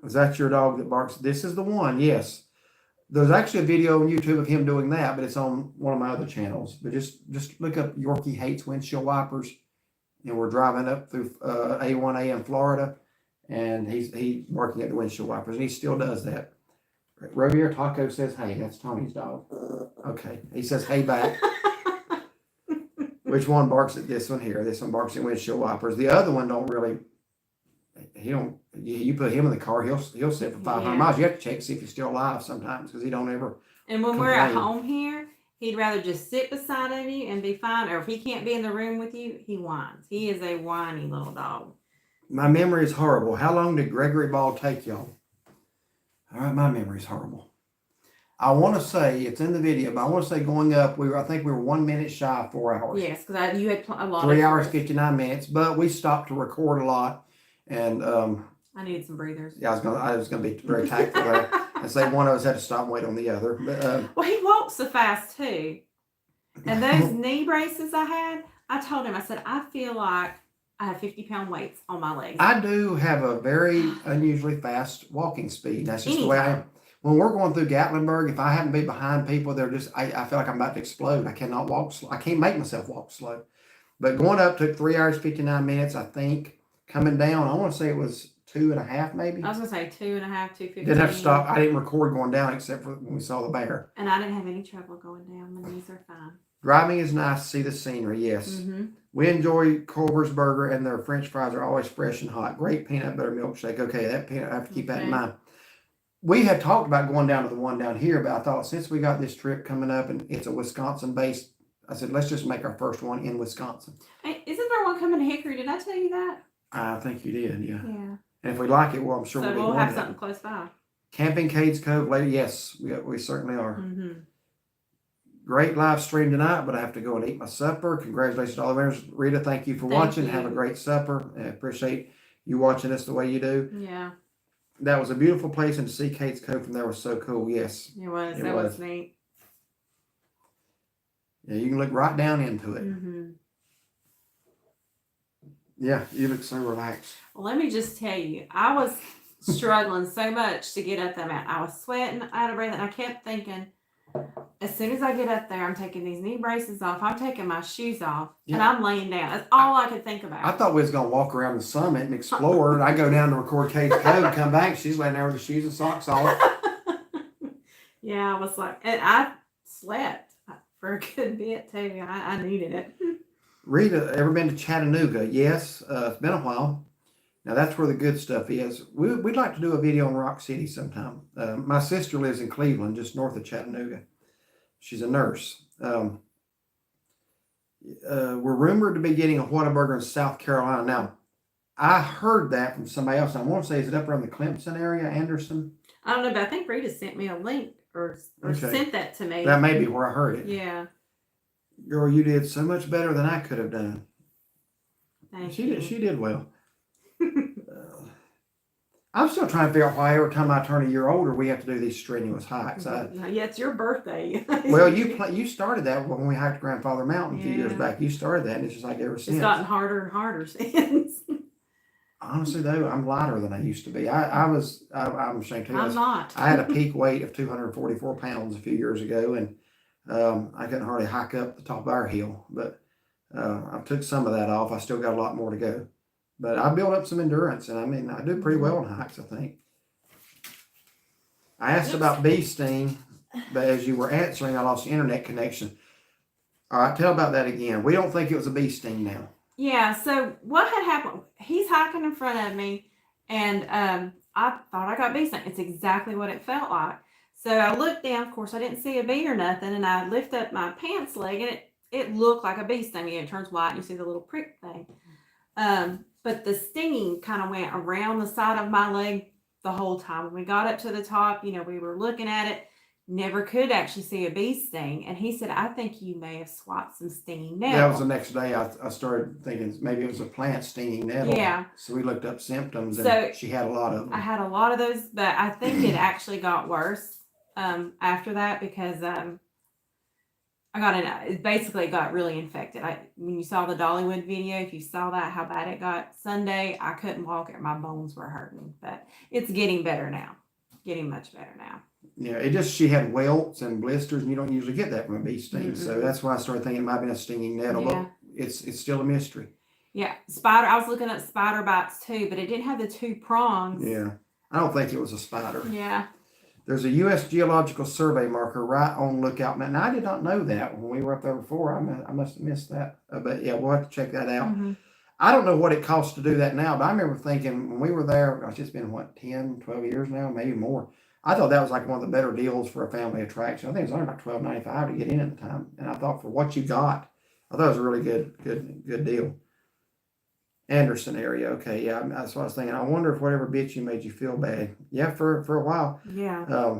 is that your dog that barks? This is the one, yes. There's actually a video on YouTube of him doing that, but it's on one of my other channels. But just look up Yorkie hates windshield wipers. And we're driving up through A1A in Florida, and he's working at the windshield wipers, and he still does that. Rovier Taco says, hey, that's Tony's dog. Okay. He says, hey back. Which one barks at this one here? This one barks at windshield wipers. The other one don't really, you put him in the car, he'll sit for 500 miles. You have to check to see if he's still alive sometimes, because he don't ever And when complain. we're at home here, he'd rather just sit beside of you and be fine. Or if he can't be in the room with you, he whines. He is a whiny little dog. My memory is horrible. How long did Gregory Ball take y'all? All right, my memory is horrible. I want to say, it's in the video, but I want to say going up, I think we were 1 minute shy of 4 hours. Yes, because you had a lot 3 of hours, 59 minutes, but we stopped to record a lot. And I needed some breathers. yeah, I was gonna be very tactful there and say one of us had to stop and wait on the other. But Well, he walks so fast too. And those knee braces I had, I told him, I said, I feel like I have 50-pound weights on my legs. I do have a very unusually fast walking speed. That's just the way I am. When we're going through Gatlinburg, if I happen to be behind people, I feel like I'm about to explode. I cannot walk slow. I can't make myself walk slow. But going up took 3 hours, 59 minutes, I think. Coming down, I want to say it was 2.5 maybe. I was going to say 2.5, 2:15. Didn't have to stop. I didn't record going down except for when we saw the bear. And I didn't have any trouble going down. My knees are fine. Driving is nice to see the scenery, yes. Mm-hmm. We enjoy Culver's Burger, and their French fries are always fresh and hot. Great peanut butter milkshake. Okay, that peanut, I have to keep that in mind. We had talked about going down to the one down here, but I thought since we got this trip coming up and it's a Wisconsin-based, I said, let's just make our first one in Wisconsin. Hey, isn't there one coming to Hickory? Did I tell you that? I think you did, yeah. Yeah. And if we like it, well, I'm sure So we'll we'll be have going something close by. Camping Cades Cove later. Yes, we certainly are. Mm-hmm. Great live stream tonight, but I have to go and eat my supper. Congratulations to all the viewers. Rita, thank you for watching. you. Have a great supper. I appreciate you watching us the way you do. Yeah, That was a beautiful place, and to see Cades Cove from there was so cool. Yes. it was. It That was. was neat. Yeah, you can look right down into it. Mm-hmm. Yeah, you look so relaxed. Well, let me just tell you, I was struggling so much to get up that mountain. I was sweating out of breath, and I kept thinking, as soon as I get up there, I'm taking these knee braces off. I'm taking my shoes off, and Yeah. I'm laying down. That's all I could think about. I thought we was gonna walk around the summit and explore, and I go down to record Cades Cove and come back. She's laying there with her shoes and socks on. Yeah, I was like, and I slept for a good bit too. I needed it. Rita, ever been to Chattanooga? Yes, it's been a while. Now that's where the good stuff is. We'd like to do a video on Rock City sometime. My sister lives in Cleveland, just north of Chattanooga. She's a nurse. We're rumored to be getting a Whataburger in South Carolina. Now, I heard that from somebody else. I want to say, is it up around the Clemson area, Anderson? I don't know, but I think Rita sent me a link or Okay. sent that to me. That may be where I heard it. Yeah. Girl, you did so much better than I could have done. Thank She you. did. She did well. I'm still trying to figure out why every time I turn a year older, we have to do these strenuous hikes. Yeah, it's your birthday. Well, you started that when we hiked Grandfather Mountain a few years Yeah. back. You started that, and it's just like ever It's since. gotten harder and harder since. Honestly, though, I'm lighter than I used to be. I'm ashamed to tell you I'm this. not. I had a peak weight of 244 pounds a few years ago, and I couldn't hardly hike up the top of our hill. But I took some of that off. I still got a lot more to go. But I built up some endurance, and I mean, I do pretty well on hikes, I think. I asked about bee sting, but as you were answering, I lost the internet connection. All right, tell about that again. We don't think it was a bee sting now. Yeah, so what had happened, he's hiking in front of me, and I thought I got bee sting. It's exactly what it felt like. So I looked down, of course, I didn't see a bee or nothing, and I lift up my pants leg, and it looked like a bee sting. It turns white, and you see the little prick thing. But the stinging kind of went around the side of my leg the whole time. When we got up to the top, we were looking at it, never could actually see a bee sting. And he said, I think you may have swatted some stinging nettle. That was the next day. I started thinking maybe it was a plant stinging nettle. Yeah. So we looked up symptoms, and So she had a lot of them. I had a lot of those, but I think it actually got worse. after that because I got it basically got really infected. When you saw the Dollywood video, if you saw that, how bad it got Sunday, I couldn't walk. My bones were hurting, but it's getting better now. Getting much better now. Yeah, she had welts and blisters, and you don't usually get that from a bee sting. So that's why I started thinking it might have been a stinging nettle, but it's still a mystery. Yeah, spider. I was looking at spider bites too, but it didn't have the 2 prongs. Yeah, I don't think it was a spider. Yeah. There's a U.S. Geological Survey marker right on Lookout Mountain. Now, I did not know that when we were up there before. I must have missed that. But yeah, we'll have to check that out. I don't know what it costs to do that now, but I remember thinking when we were there, it's just been, 10, 12 years now, maybe more. I thought that was like one of the better deals for a family attraction. I think it was only like $12.95 to get in at the time. And I thought for what you got, I thought it was a really good deal. Anderson area. Okay, yeah, that's what I was thinking. I wonder if whatever bit you made you feel bad. Yeah, for a while. Yeah.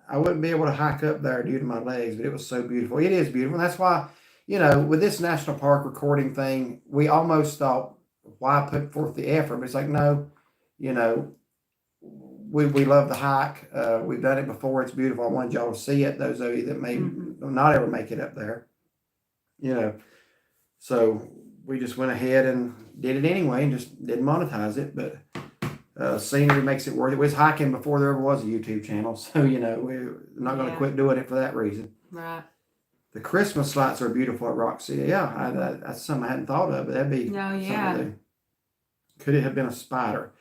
I wouldn't be able to hike up there due to my legs, but it was so beautiful. It is beautiful. And that's why, with this national park recording thing, we almost thought, why put forth the effort? But it's like, no, we love the hike. We've done it before. It's beautiful. I wanted y'all to see it. Those of you that may not ever make it up there, So we just went ahead and did it anyway, and just didn't monetize it. But scenery makes it worth it. We was hiking before there ever was a YouTube channel, so we're not going to quit doing it for that reason. Right. The Christmas lights are beautiful at Rock City. Yeah, that's something I hadn't thought of, but that'd be something to do. Could it have been a spider?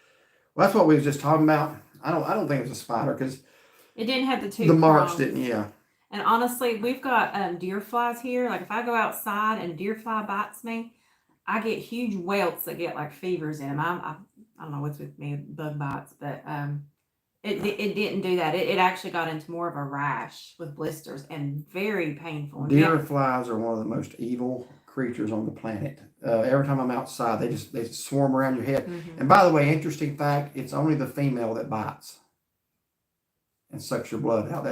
Well, that's what we was just talking about. I don't think it was a spider because it didn't have the 2 the marks prongs. didn't. Yeah. And honestly, we've got deer flies here. Like if I go outside and a deer fly bites me, I get huge welts that get like fevers in them. I don't know what's with me, bug bites, but it didn't do that. It actually got into more of a rash with blisters and very painful. Deer flies are one of the most evil creatures on the planet. Every time I'm outside, they swarm around your head. And by the way, interesting fact, it's only the female that bites and sucks your blood out.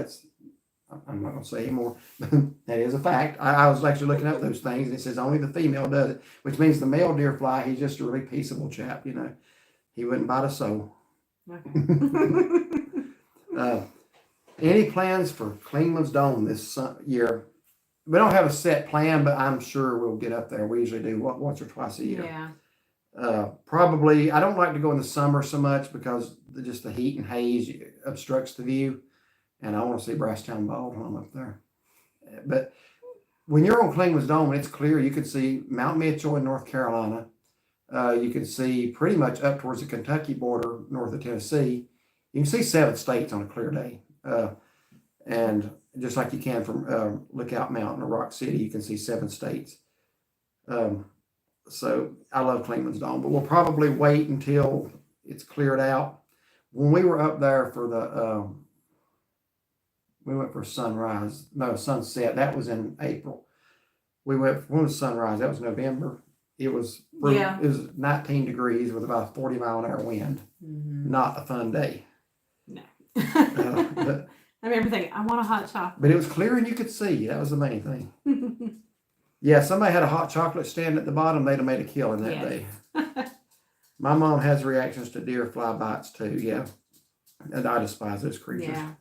I'm not going to say anymore, but that is a fact. I was actually looking up those things, and it says only the female does it, which means the male deer fly, he's just a really peaceable chap, He wouldn't bite a soul. Okay. Any plans for Clingman's Dome this year? We don't have a set plan, but I'm sure we'll get up there. We usually do once or twice a year. Yeah. Probably, I don't like to go in the summer so much because just the heat and haze obstructs the view. And I want to see Brasstown Bald when I'm up there. But when you're on Clingman's Dome, it's clear. You can see Mount Mitchell in North Carolina. You can see pretty much up towards the Kentucky border, north of Tennessee. You can see 7 states on a clear day. And just like you can from Lookout Mountain or Rock City, you can see 7 states. So I love Clingman's Dome, but we'll probably wait until it's cleared out. When we were up there for we went for sunset. That was in April. When was sunrise? That was November. It was 19 degrees with about a 40-mile-an-hour wind. Not a fun day. No. But I remember thinking, I want a hot chocolate. But it was clear and you could see. That was the main thing. Yeah, somebody had a hot chocolate stand at the bottom. They'd have made a killing that day. My mom has reactions to deer fly bites too. Yeah. And I despise those creatures. Yeah.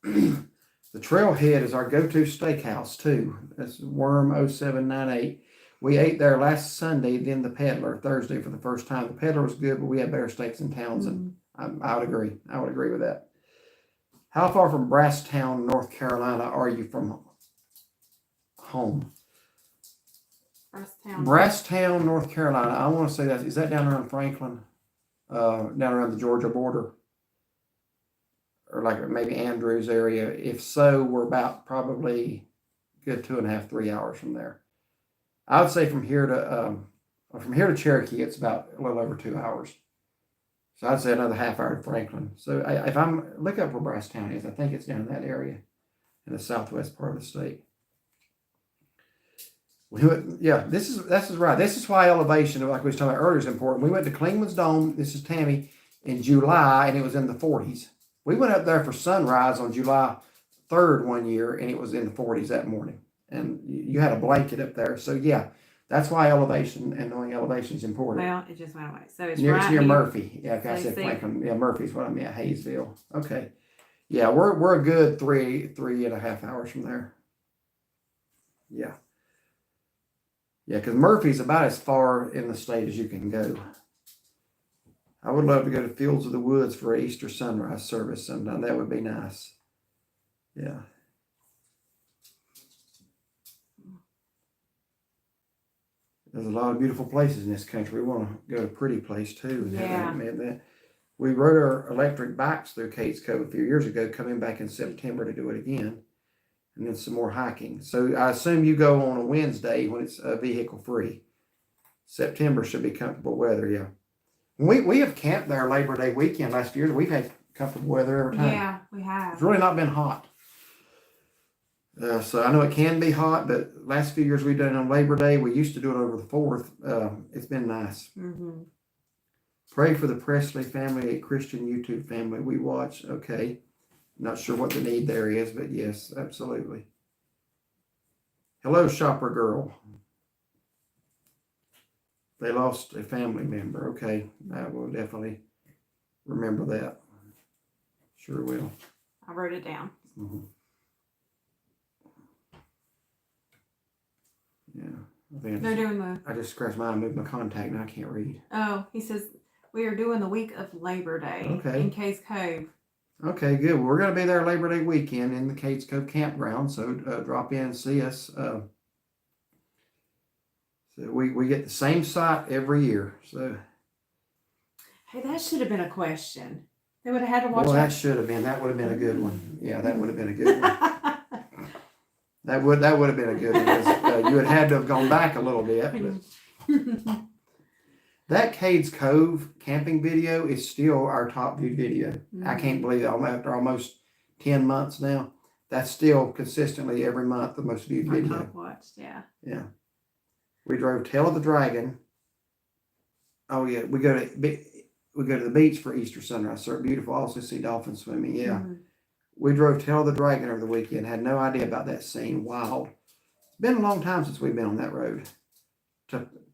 The Trailhead is our go-to steakhouse too. That's Worm 0798. We ate there last Sunday, then the Peddler Thursday for the first time. The Peddler was good, but we had better steaks in Townsend. I would agree. I would agree with that. How far from Brasstown, North Carolina are you from home? Brasstown, North Carolina. I want to say that. Is that down around Franklin? Down around the Georgia border? Or like maybe Andrews area. If so, we're about probably good 2.5, 3 hours from there. I would say from here to Cherokee, it's about a little over 2 hours. So I'd say another half hour to Franklin. So if I'm look up where Brasstown is, I think it's down in that area in the southwest part of the state. This is right. This is why elevation, like we was talking about earlier, is important. We went to Clingman's Dome. This is Tammy in July, and it was in the 40s. We went up there for sunrise on July 3rd one year, and it was in the 40s that morning. And you had a blanket up there. So, yeah, that's why elevation and knowing elevation is important. Well, it just went away. So it's near right near here. Murphy. Yeah, like I said Franklin. Yeah, Murphy's what I meant, Hayesville. Okay. Yeah, we're a good 3.5 hours from there. Yeah. Yeah, because Murphy's about as far in the state as you can go. I would love to go to Fields of the Woods for an Easter sunrise service sometime. That would be nice. Yeah. There's a lot of beautiful places in this country. We want to go to a pretty place too. Yeah. We rode our electric bikes through Kate's Cove a few years ago, coming back in September to do it again, and then some more hiking. So I assume you go on a Wednesday when it's vehicle free. September should be comfortable weather, yeah. We have camped there Labor Day weekend last year. We've had comfortable weather every time. Yeah, we have. It's really not been hot. So I know it can be hot, but last few years we've done it on Labor Day. We used to do it over the 4th. It's been nice. Mm-hmm. Pray for the Presley family, a Christian YouTube family we watch. Okay. Not sure what the need there is, but yes, absolutely. Hello, Shopper Girl. They lost a family member. Okay. I will definitely remember that. Sure will. I wrote it down. Mm-hmm. Yeah. They're doing the. I just scratched my eye, moved my contact, and I can't read. Oh, he says we are doing the week of Labor Day in Case Cove. Okay, good. Well, we're going to be there Labor Day weekend in the Cades Cove campground, so drop in and see us. So we get the same site every year. So hey, that should have been a question. They would have had to watch. Well, that should have been. That would have been a good one. Yeah, that would have been a good one. That would have been a good one. Because, you would have had to have gone back a little bit. But that Cades Cove camping video is still our top viewed video. Mm-hmm. I can't believe it. After almost 10 months now, that's still consistently every month the most viewed video. Top watched, yeah. Yeah. We drove Tail of the Dragon. Oh yeah, we go to the beach for Easter sunrise. So beautiful. Also see dolphins swimming. Yeah. Mm-hmm. We drove Tail of the Dragon over the weekend. Had no idea about that scene. Wild. It's been a long time since we've been on that road.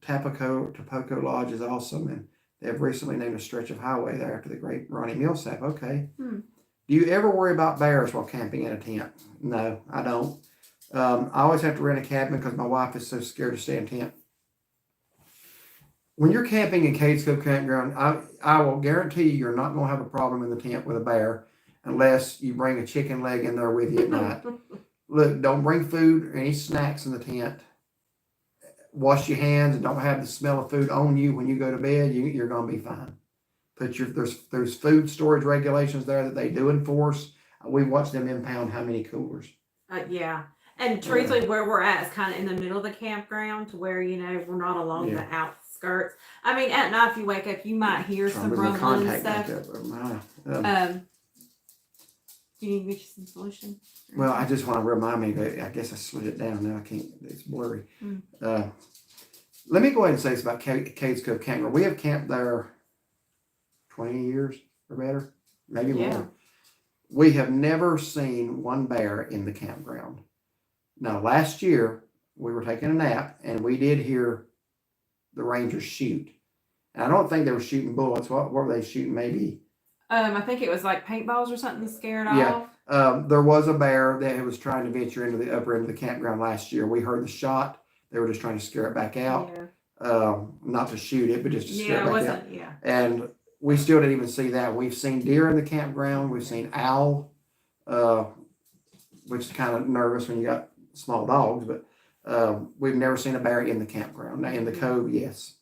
Tapoco Lodge is awesome, and they have recently named a stretch of highway there after the great Ronnie Millsap. Okay. Do you ever worry about bears while camping in a tent? No, I don't. I always have to rent a cabin because my wife is so scared to stay in a tent. When you're camping in Cades Cove Campground, I will guarantee you're not going to have a problem in the tent with a bear unless you bring a chicken leg in there with you at night. Look, don't bring food or any snacks in the tent. Wash your hands and don't have the smell of food on you when you go to bed. You're going to be fine. There's food storage regulations there that they do enforce. We watch them impound how many coolers. Yeah. And truthfully, where we're at is kind of in the middle of the campground to where, we're not along the outskirts. I mean, at night, if you wake up, you might hear some rumbling and stuff. Do you need me to get you some solution? Well, I just want to remind me that I guess I slid it down now. I can't, it's blurry. Let me go ahead and say this about Cades Cove Campground. We have camped there 20 years or better, maybe more. We have never seen one bear in the campground. Now, last year, we were taking a nap, and we did hear the rangers shoot. And I don't think they were shooting bullets. What were they shooting, maybe? I think it was like paintballs or something to scare it off. There was a bear that was trying to venture into the upper end of the campground last year. We heard the shot. They were just trying to scare it back out. Not to shoot it, but just to scare it back out. Yeah. And we still didn't even see that. We've seen deer in the campground. We've seen owl, which is kind of nervous when you got small dogs, but we've never seen a bear in the campground. Now, in the cove, yes.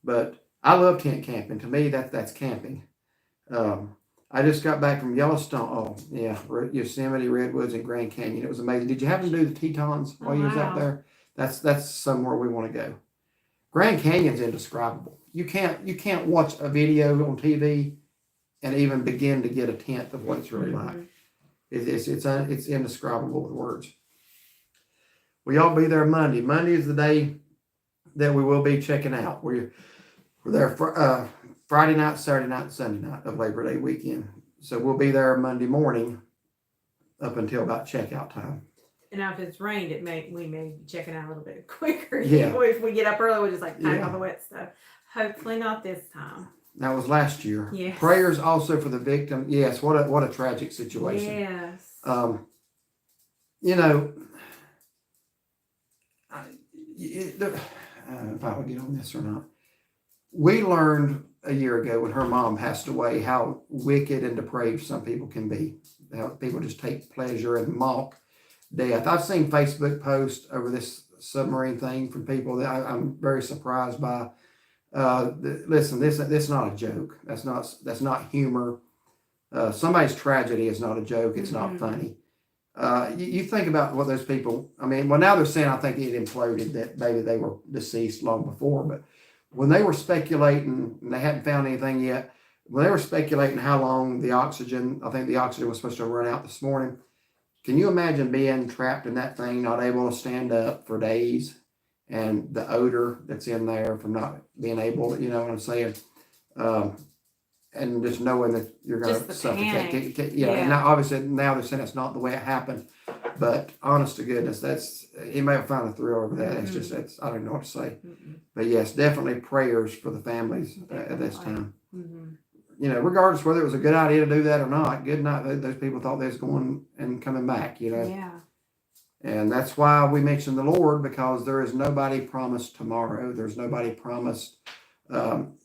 But I love tent camping. To me, that's camping. I just got back from Yellowstone. Yosemite, Redwoods, and Grand Canyon. It was amazing. Did you happen to do the Tetons while you was out there? That's somewhere we want to go. Grand Canyon's indescribable. You can't watch a video on TV and even begin to get a tenth of what it's really like. It's indescribable with words. We'll all be there Monday. Monday is the day that we will be checking out. We're there for Friday night, Saturday night, and Sunday night of Labor Day weekend. So we'll be there Monday morning up until about checkout time. And now if it's rained, we may be checking out a little bit quicker. Yeah. If we get up early, we'll just pack all the wet stuff. Hopefully not this time. That was last year. Yes. Prayers also for the victim. Yes, what a tragic situation. Yes. You know, if I would get on this or not. We learned a year ago when her mom passed away how wicked and depraved some people can be. How people just take pleasure and mock death. I've seen Facebook posts over this submarine thing from people that I'm very surprised by. Listen, this is not a joke. That's not humor. Somebody's tragedy is not a joke. It's not funny. You think about what those people. I mean, well, now they're saying I think it imploded, that maybe they were deceased long before, but when they were speculating, and they hadn't found anything yet, when they were speculating how long the oxygen, I think the oxygen was supposed to run out this morning. Can you imagine being trapped in that thing, not able to stand up for days, and the odor that's in there from not being able, you know what I'm saying? And just knowing that you're going to suffocate. Yeah. And now, obviously, now they're saying it's not the way it happened, but honest to goodness, he may have found a thrill over that. It's just, I don't know what to say. But yes, definitely prayers for the families at this time. You know, regardless whether it was a good idea to do that or not, good night. Those people thought they was going and coming back, you know. Yeah. And that's why we mention the Lord, because there is nobody promised tomorrow. There's nobody promised.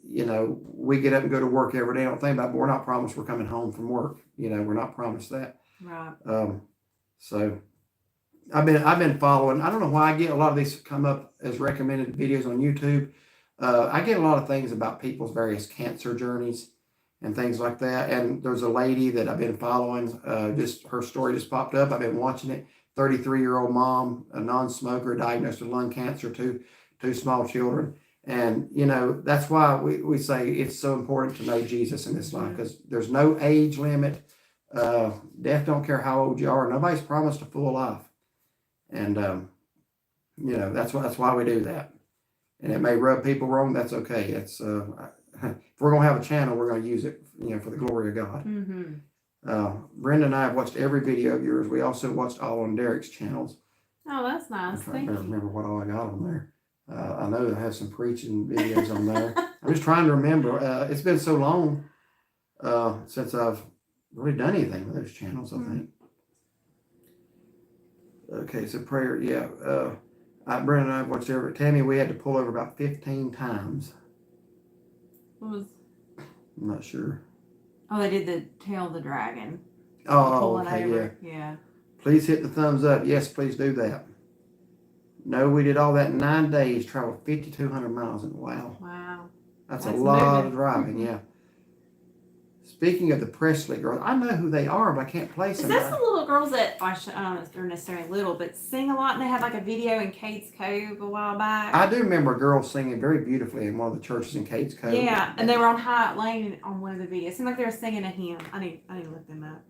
You know, we get up and go to work every day. I don't think about it, but we're not promised we're coming home from work. You know, we're not promised that. Right. So I've been following. I don't know why I get a lot of these come up as recommended videos on YouTube. I get a lot of things about people's various cancer journeys and things like that. And there's a lady that I've been following. Just her story just popped up. I've been watching it. 33-year-old mom, a non-smoker, diagnosed with lung cancer, two small children. And, you know, that's why we say it's so important to know Jesus in this life, because there's no age limit. Death don't care how old you are. Nobody's promised a full life. And, you know, that's why we do that. And it may rub people wrong. That's okay. It's if we're going to have a channel, we're going to use it, you know, for the glory of God. Brenda and I have watched every video of yours. We also watched all on Derek's channels. Oh, that's nice. I'm trying to remember what all I got on there. I know I have some preaching videos on there. I'm just trying to remember. It's been so long since I've really done anything with those channels, I think. Okay, so prayer, yeah. Brenda and I have watched every. Tammy, we had to pull over about 15 times. I'm not sure. Oh, they did the Tail of the Dragon. Oh, okay, yeah. Please hit the thumbs up. Yes, please do that. No, we did all that in 9 days, traveled 5,200 miles. And wow. That's a lot of driving, yeah. Speaking of the Presley girls, I know who they are, but I can't place them. Is that the little girls that, I don't know if they're necessarily little, but sing a lot, and they had like a video in Cades Cove a while back? I do remember a girl singing very beautifully in one of the churches in Cades Cove. Yeah, and they were on Hyatt Lane on one of the videos. It seemed like they were singing a hymn. I need to look them up.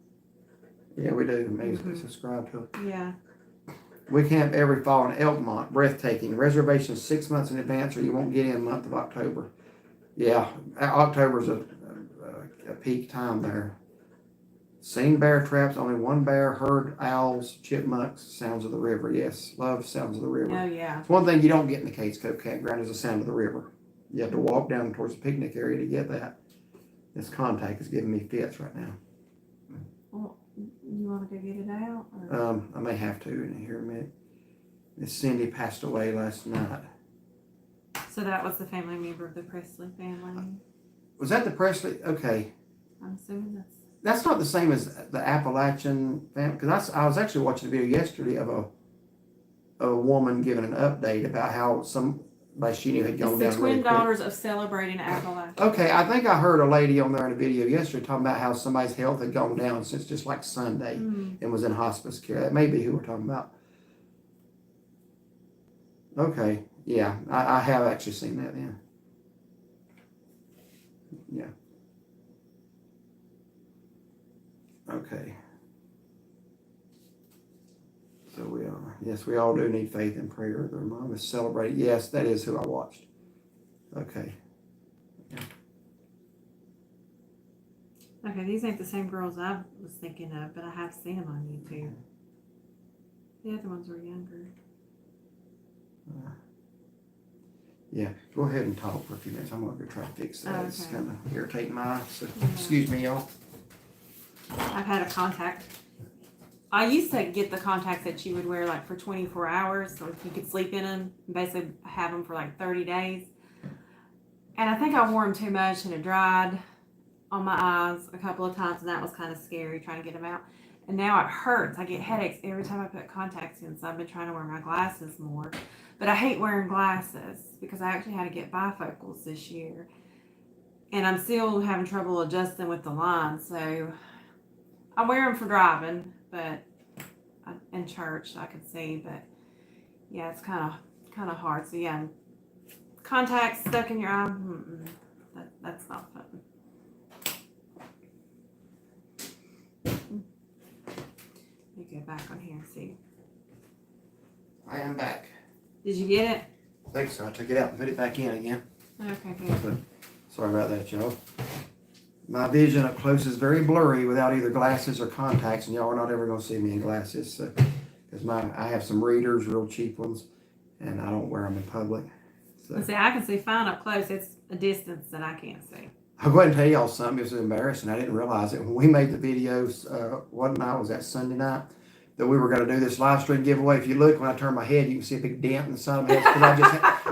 Yeah, we do. Maybe subscribe to it. Yeah. We camp every fall in Elkmont. Breathtaking. Reservations 6 months in advance, or you won't get in the month of October. Yeah, October's a peak time there. Seen bear traps, only one bear, heard owls, chipmunks, sounds of the river. Yes, love sounds of the river. Oh, yeah. It's one thing you don't get in the Cades Cove campground is the sound of the river. You have to walk down towards the picnic area to get that. This contact is giving me fits right now. Well, you want to go get it out? Or? I may have to in here in a minute. Miss Cindy passed away last night. So that was the family member of the Presley family? Was that the Presley? Okay. I'm assuming that's not the same as the Appalachian family, because I was actually watching a video yesterday of a woman giving an update about how somebody she knew had gone down. The twin daughters of Celebrating Appalachia. Okay, I think I heard a lady on there in a video yesterday talking about how somebody's health had gone down since just like Sunday and was in hospice care. That may be who we're talking about. Okay, yeah, I have actually seen that then. Yeah. Okay. So we all do need faith and prayer. Their mom is celebrating. Yes, that is who I watched. Okay. Yeah. Okay, these ain't the same girls I was thinking of, but I have seen them on YouTube. The other ones were younger. Yeah, go ahead and talk for a few minutes. I'm gonna go try to fix that. It's Okay. kind of irritating my eyes. So, Yeah. excuse me, y'all. I've had a contact. I used to get the contacts that you would wear like for 24 hours, so you could sleep in them, and basically have them for like 30 days. And I think I wore them too much, and it dried on my eyes a couple of times, and that was kind of scary trying to get them out. And now it hurts. I get headaches every time I put contacts in, so I've been trying to wear my glasses more. But I hate wearing glasses because I actually had to get bifocals this year. And I'm still having trouble adjusting with the lines, so I wear them for driving, but in church I can see. But yeah, it's kind of hard. So yeah, contacts stuck in your eye. That's not fun. Let me go back on here and see. I am back. Did you get it? I think so. I took it out and put it back in again. Okay, good. Sorry about that, y'all. My vision up close is very blurry without either glasses or contacts, and y'all are not ever going to see me in glasses. So, because I have some readers, real cheap ones, and I don't wear them in public. So See, I can see fine up close. It's a distance that I can't see. I'll go ahead and tell y'all something. It was embarrassing. I didn't realize it. When we made the videos, what night was that? Sunday night? That we were going to do this live stream giveaway. If you look, when I turn my head, you can see a big dent in the side of my head.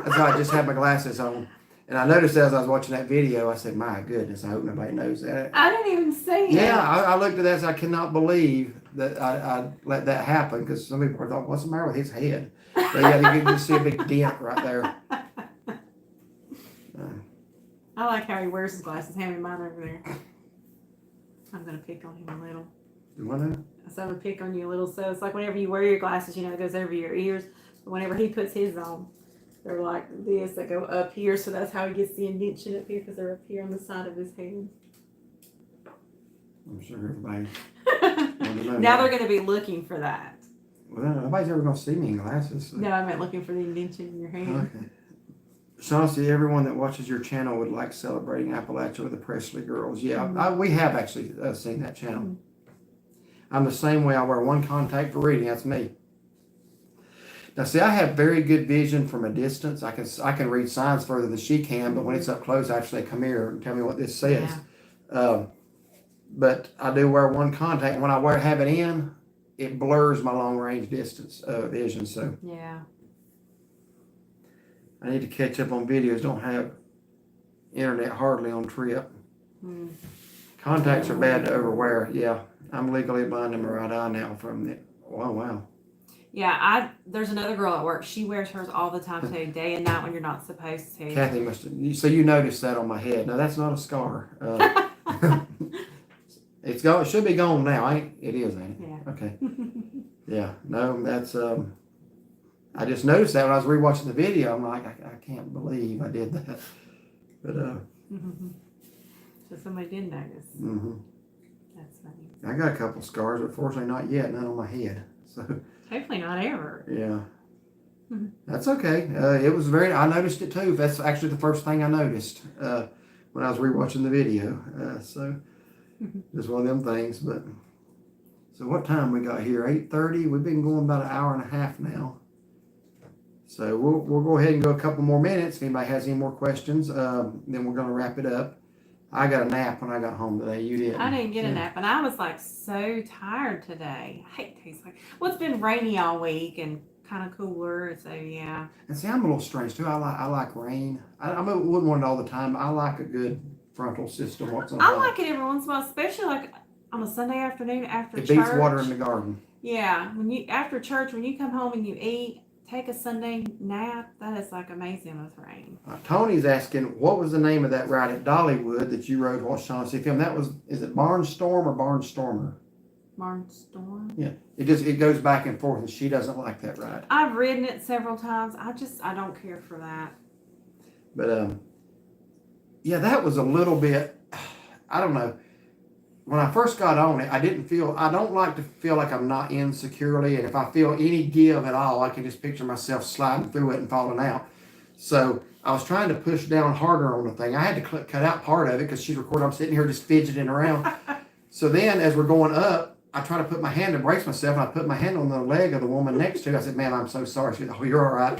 That's why I just had my glasses on. And I noticed as I was watching that video, I said, my goodness, I hope nobody knows that. I didn't even see it. Yeah, I looked at that and said, I cannot believe that I let that happen, because some people thought, what's the matter with his head? But yeah, you can just see a big dent right there. I like how he wears his glasses. Hand me mine over there. I'm going to pick on him a little. You want to? So I'm going to pick on you a little. So it's like whenever you wear your glasses, it goes over your ears. But whenever he puts his on, they're like this. They go up here. So that's how he gets the indentation up here, because they're up here on the side of his head. I'm sure everybody wanted to know. Now they're going to be looking for that. Well, nobody's ever going to see me in glasses. So. No, I meant looking for the indentation in your hand. Okay. Shaughnessy, everyone that watches your channel would like celebrating Appalachia with the Presley Girls. Yeah, we have actually seen that channel. I'm the same way. I wear one contact for reading. That's me. Now, see, I have very good vision from a distance. I can read signs further than she can, but when it's up close, I actually come here and tell me what this says. Yeah. But I do wear one contact. When I have it in, it blurs my long range distance vision. So Yeah. I need to catch up on videos. Don't have internet hardly on trip. Contacts are bad to overwear. Yeah, I'm legally blind in my right eye now from it. Wow. Yeah, there's another girl at work. She wears hers all the time too, day and night when you're not supposed to. Kathy must have. So you noticed that on my head. No, that's not a scar. It's gone. It should be gone now. It is, ain't it? Yeah. Okay. Yeah. No, that's. I just noticed that when I was rewatching the video. I'm like, I can't believe I did that. But So somebody did notice. That's funny. I got a couple scars, but fortunately not yet. None on my head. So. Hopefully not ever. Yeah. That's okay. It was I noticed it too. That's actually the first thing I noticed when I was rewatching the video. So just one of them things. But so what time we got here? 8:30. We've been going about an hour and a half now. So we'll go ahead and go a couple more minutes. If anybody has any more questions, then we're going to wrap it up. I got a nap when I got home today. You didn't. I didn't get a nap, and I was like so tired today. I hate days like. Well, it's been rainy all week and kind of cooler, so yeah. And see, I'm a little strange too. I like rain. I wouldn't want it all the time. I like a good frontal system once in a I while. like it every once in a while, especially like on a Sunday afternoon after It church. beats water in the garden. Yeah, after church, when you come home and you eat, take a Sunday nap. That is like amazing with rain. Tony's asking, what was the name of that ride at Dollywood that you rode while Shaughnessy filmed? Is it Barnstorm or Barnstormer? Barnstorm? Yeah. It goes back and forth, and she doesn't like that ride. I've ridden it several times. I don't care for that. But yeah, that was a little bit. I don't know. When I first got on it, I don't like to feel like I'm not in securely, and if I feel any give at all, I can just picture myself sliding through it and falling out. So I was trying to push down harder on the thing. I had to cut out part of it because she's recording. I'm sitting here just fidgeting around. So then as we're going up, I try to put my hand to brace myself, and I put my hand on the leg of the woman next to me. I said, "Man, I'm so sorry." She said, "Oh, you're all right."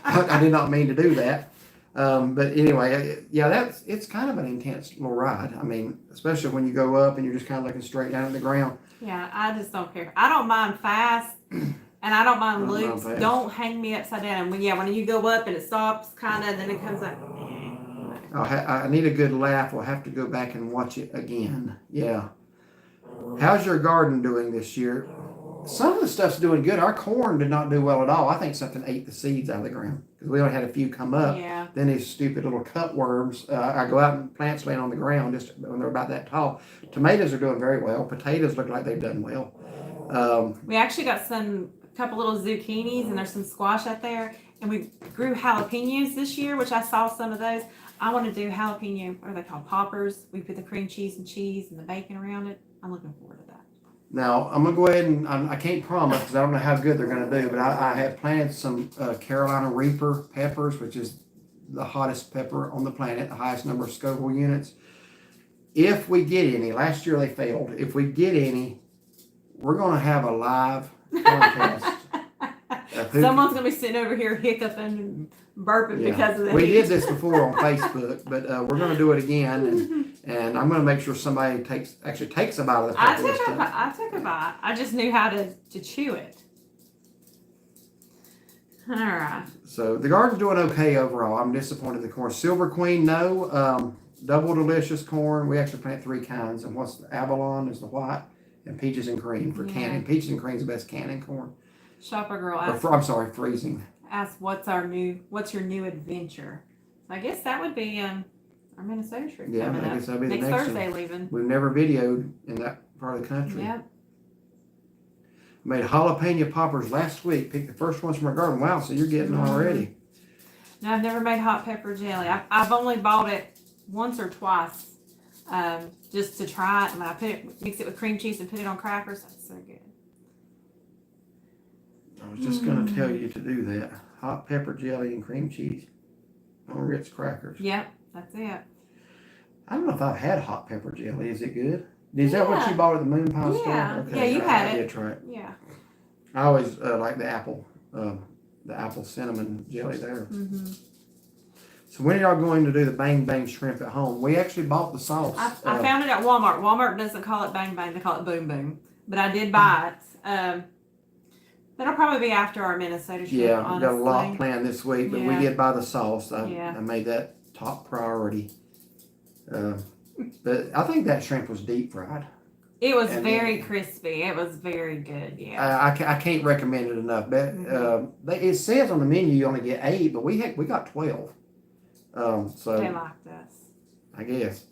I did not mean to do that. But anyway, yeah, it's kind of an intense little ride. I mean, especially when you go up and you're just kind of looking straight down at the ground. Yeah, I just don't care. I don't mind fast, and I don't mind I don't mind loops. fast. Don't hang me upside down. And when you go up and it stops, kind of, then it comes up. I need a good laugh. We'll have to go back and watch it again. Yeah. How's your garden doing this year? Some of the stuff's doing good. Our corn did not do well at all. I think something ate the seeds out of the ground because we only had a few come up. Yeah. Then these stupid little cutworms. I go out and plants laying on the ground just when they're about that tall. Tomatoes are doing very well. Potatoes look like they've done well. We actually got a couple little zucchinis, and there's some squash out there. And we grew jalapenos this year, which I saw some of those. I want to do jalapeno, what are they called? Poppers. We put the cream cheese and the bacon around it. I'm looking forward to that. Now, I'm going to go ahead and I can't promise because I don't know how good they're going to do, but I have planted some Carolina Reaper peppers, which is the hottest pepper on the planet, the highest number of Scoville units. If we get any, last year they failed. If we get any, we're going to have a live contest. Someone's going to be sitting over here hiccuping and burping because of that. We did this before on Facebook, but we're going to do it again, and I'm going to make sure somebody takes a bite of the pepper. I took a bite. I just knew how to chew it. All right. So the garden's doing okay overall. I'm disappointed in the corn. Silver Queen, no. Double Delicious corn. We actually plant 3 kinds, and what's the Avalon is the white, and Peaches and Cream for canning. Peaches and Cream is the best canning corn. Shopper girl I'm freezing. Asked what's your new adventure? So I guess that would be our Minnesota trip coming up. I guess that'll be the next next Thursday one. leaving. We've never videoed in that part of the country. Yep. Made jalapeno poppers last week. Picked the first ones from our garden. Wow, so you're getting already. No, I've never made hot pepper jelly. I've only bought it once or twice, just to try it. And I mix it with cream cheese and put it on crackers. That's so good. I was just going to tell you to do that. Hot pepper jelly and cream cheese on Ritz crackers. Yep, that's it. I don't know if I've had hot pepper jelly. Is it good? Is that what you bought at the Moon Pie store? Yeah. Okay. Yeah, you had I it. did try it. Yeah. I always like the apple cinnamon jelly there. Mm-hmm. So when are y'all going to do the Bang Bang shrimp at home? We actually bought the sauce. I found it at Walmart. Walmart doesn't call it Bang Bang; they call it Boom Boom. But I did buy it. That'll probably be after our Minnesota trip. Yeah, we honestly. got a lot planned this week, but we Yeah. did buy the sauce. I Yeah. made that top priority. But I think that shrimp was deep fried. It was And very crispy. It was very good. Yeah. I can't recommend it enough. But it says on the menu you only get 8, but we got 12. So They liked us. I guess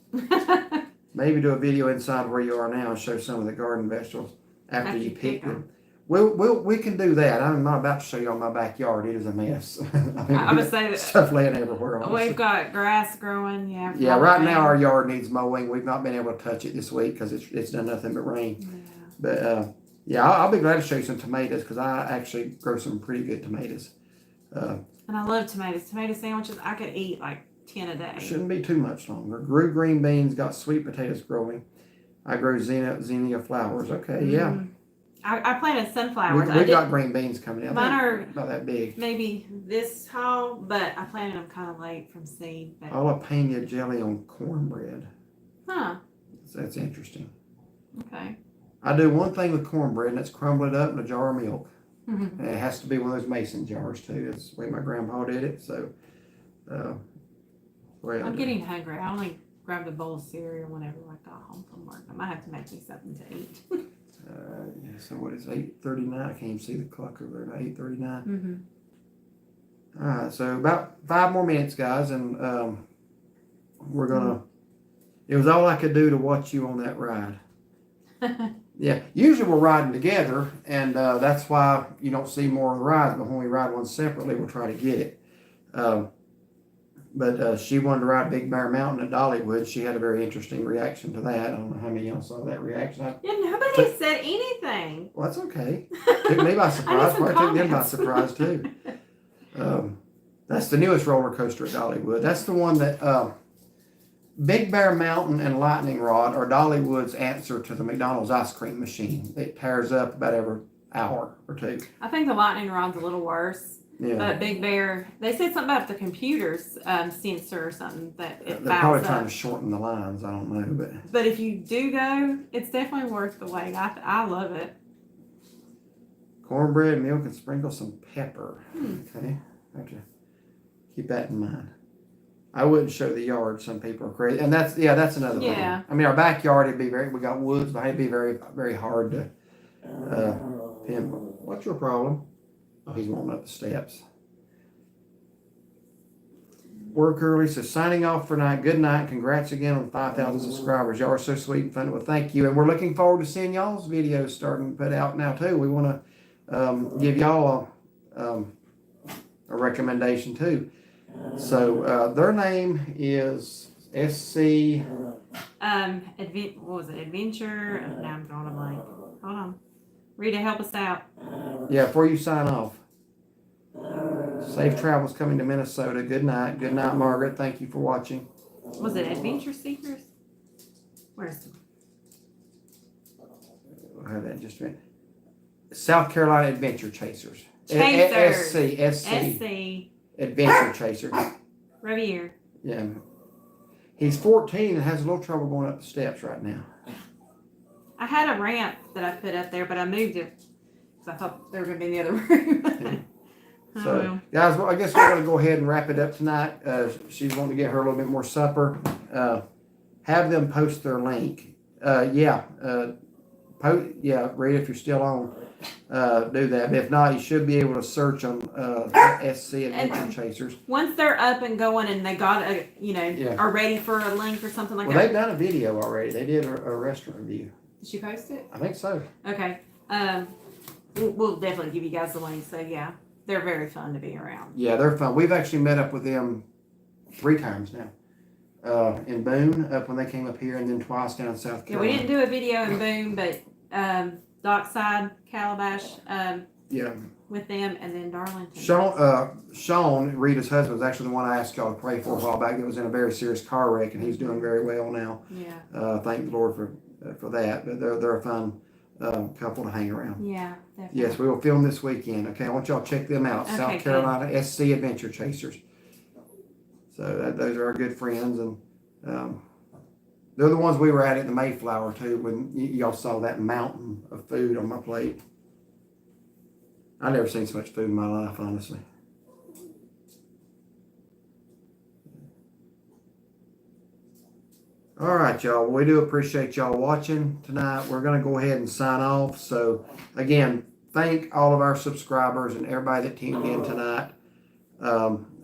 maybe do a video inside where you are now and show some of the garden vegetables after you pick them. We can do that. I'm not about to show you on my backyard. It is a mess. I would say that stuff laying everywhere. Honestly. we've got grass growing. Yeah. Yeah, right now our yard needs mowing. We've not been able to touch it this week because it's done nothing but rain. Yeah. But yeah, I'll be glad to show you some tomatoes because I actually grow some pretty good tomatoes. And I love tomatoes. Tomato sandwiches. I could eat like 10 a day. Shouldn't be too much longer. Grew green beans, got sweet potatoes growing. I grow zinnia flowers. Okay, yeah. I planted sunflowers. We got green beans coming out. Mine are about that big. maybe this tall, but I planted them kind of late from seed. But... Jalapeno jelly on cornbread. Huh. So that's interesting. Okay. I do one thing with cornbread, and that's crumble it up in a jar of milk. Mm-hmm. And it has to be one of those mason jars too. That's the way my grandpa did it. So, I'm getting hungry. I only grabbed a bowl of cereal whenever I got home from work. I might have to make me something to eat. Yeah, so what is 8:39? I can't even see the clock over there. About 8:39. Mm-hmm. All right, so about 5 more minutes, guys, and we're gonna. It was all I could do to watch you on that ride. Yeah, usually we're riding together, and that's why you don't see more of the rides. But when we ride one separately, we'll try to get it. But she wanted to ride Big Bear Mountain at Dollywood. She had a very interesting reaction to that. I don't know how many of y'all saw that reaction. Yeah, nobody said anything. Well, that's okay. Took me by surprise. Probably took them by surprise too. That's the newest roller coaster at Dollywood. That's the one that Big Bear Mountain and Lightning Rod are Dollywood's answer to the McDonald's ice cream machine. It tears up about every hour or two. I think the lightning rod's a little worse. Yeah. But Big Bear, they said something about the computer's sensor or something that it They're probably fouls trying up. to shorten the lines. I don't know, But if you do go, it's definitely worth the wait. I love it. cornbread, milk, and sprinkle some pepper. Hmm. Okay, I have to keep that in mind. I wouldn't show the yard. Some people are crazy, and that's another thing. Yeah. I mean, our backyard it'd be we got woods, but it'd be very very hard to pinpoint. What's your problem? Oh, he's wanting up the steps. Work early, so signing off for night. Good night. Congrats again on 5,000 subscribers. Y'all are so sweet and fun. Well, thank you, and we're looking forward to seeing y'all's videos starting to put out now too. We want to give y'all a recommendation too. So their name is SC. What was it? Adventure. Now I'm drawing a blank. Hold on. Rita, help us out. Yeah, before you sign off. Safe travels coming to Minnesota. Good night. Good night, Margaret. Thank you for watching. Was it Adventure Seekers? Where's I'll have that just a minute. South Carolina Adventure Chasers. Chasers. SC. Adventure Chasers. Revier. Yeah. He's 14 and has a little trouble going up the steps right now. I had a ramp that I put up there, but I moved it because I thought they were going to be in the other room. So, guys, well, I guess we're going to go ahead and wrap it up tonight. She's wanting to get her a little bit more supper. Have them post their link. Rita, if you're still on, do that. But if not, you should be able to search on SC Adventure Chasers. Once they're up and going and they got Yeah. are ready for a link or something like Well, that. they've done a video already. They did a restaurant review. Did she post it? I think so. Okay. We'll definitely give you guys the link. So yeah, they're very fun to be around. Yeah, they're fun. We've actually met up with them 3 times now. In Boone, up when they came up here, and then twice down in South Yeah, we Carolina. didn't do a video in Boone, but Dockside, Calabash, Yeah. with them, and then Darlington. Sean, Rita's husband, was actually the one I asked y'all to pray for a while back. It was in a very serious car wreck, and he's doing very well now. Yeah. Thank the Lord for that. But they're a fun couple to hang around. Yeah, definitely. Yes, we will film this weekend. Okay, I want y'all to check them out. Okay, South good. Carolina SC Adventure Chasers. So those are our good friends, and they're the ones we were at the Mayflower too. When y'all saw that mountain of food on my plate. I never seen so much food in my life, honestly. All right, y'all. Well, we do appreciate y'all watching tonight. We're going to go ahead and sign off. So, again, thank all of our subscribers and everybody that tuned in tonight.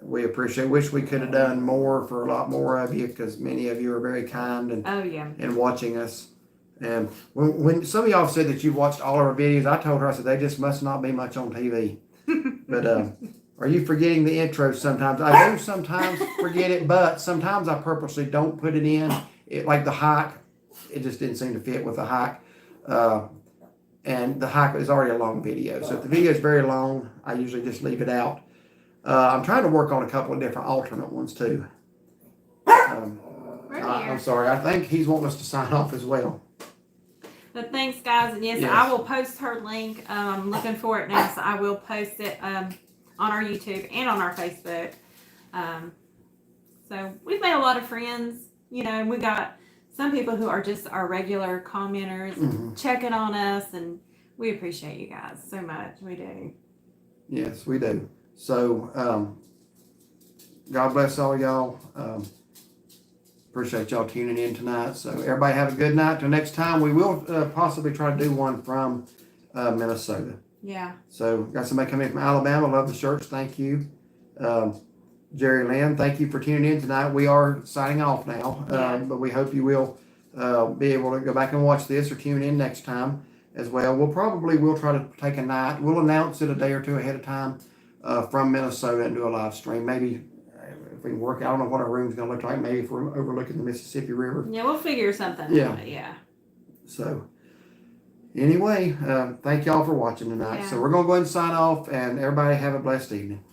We appreciate. Wish we could have done more for a lot more of you, because many of you are very kind and Oh yeah. and watching us. And when some of y'all said that you watched all our videos, I told her, I said, they just must not be much on TV. But are you forgetting the intro sometimes? I do sometimes forget it, but sometimes I purposely don't put it in. Like the hike, it just didn't seem to fit with the hike. And the hike is already a long video. So if the video is very long, I usually just leave it out. I'm trying to work on a couple of different alternate ones too. I'm sorry. I think he's wanting us to sign off as well. But thanks, guys, and yes, Yes. I will post her link. I'm looking for it now, so I will post it on our YouTube and on our Facebook. So we've made a lot of friends, and we got some people who are just our regular commenters, Mhm. checking on us, and we appreciate you guys so much. We do. Yes, we do. So, God bless all y'all. Appreciate y'all tuning in tonight. So, everybody have a good night. Till next time, we will possibly try to do one from Minnesota. Yeah. So, got somebody coming in from Alabama. Love the shirts. Thank you. Jerry Lynn, thank you for tuning in tonight. We are signing off now, but we hope you will be able to go back and watch this or tune in next time as well. We'll try to take a night. We'll announce it a day or two ahead of time from Minnesota and do a live stream. Maybe if we can work, I don't know what our room's going to look like. Maybe if we're overlooking the Mississippi River. Yeah, we'll figure something Yeah. out. Yeah. So, anyway, thank y'all for watching tonight. Yeah. So, we're going to go ahead and sign off, and everybody have a blessed evening.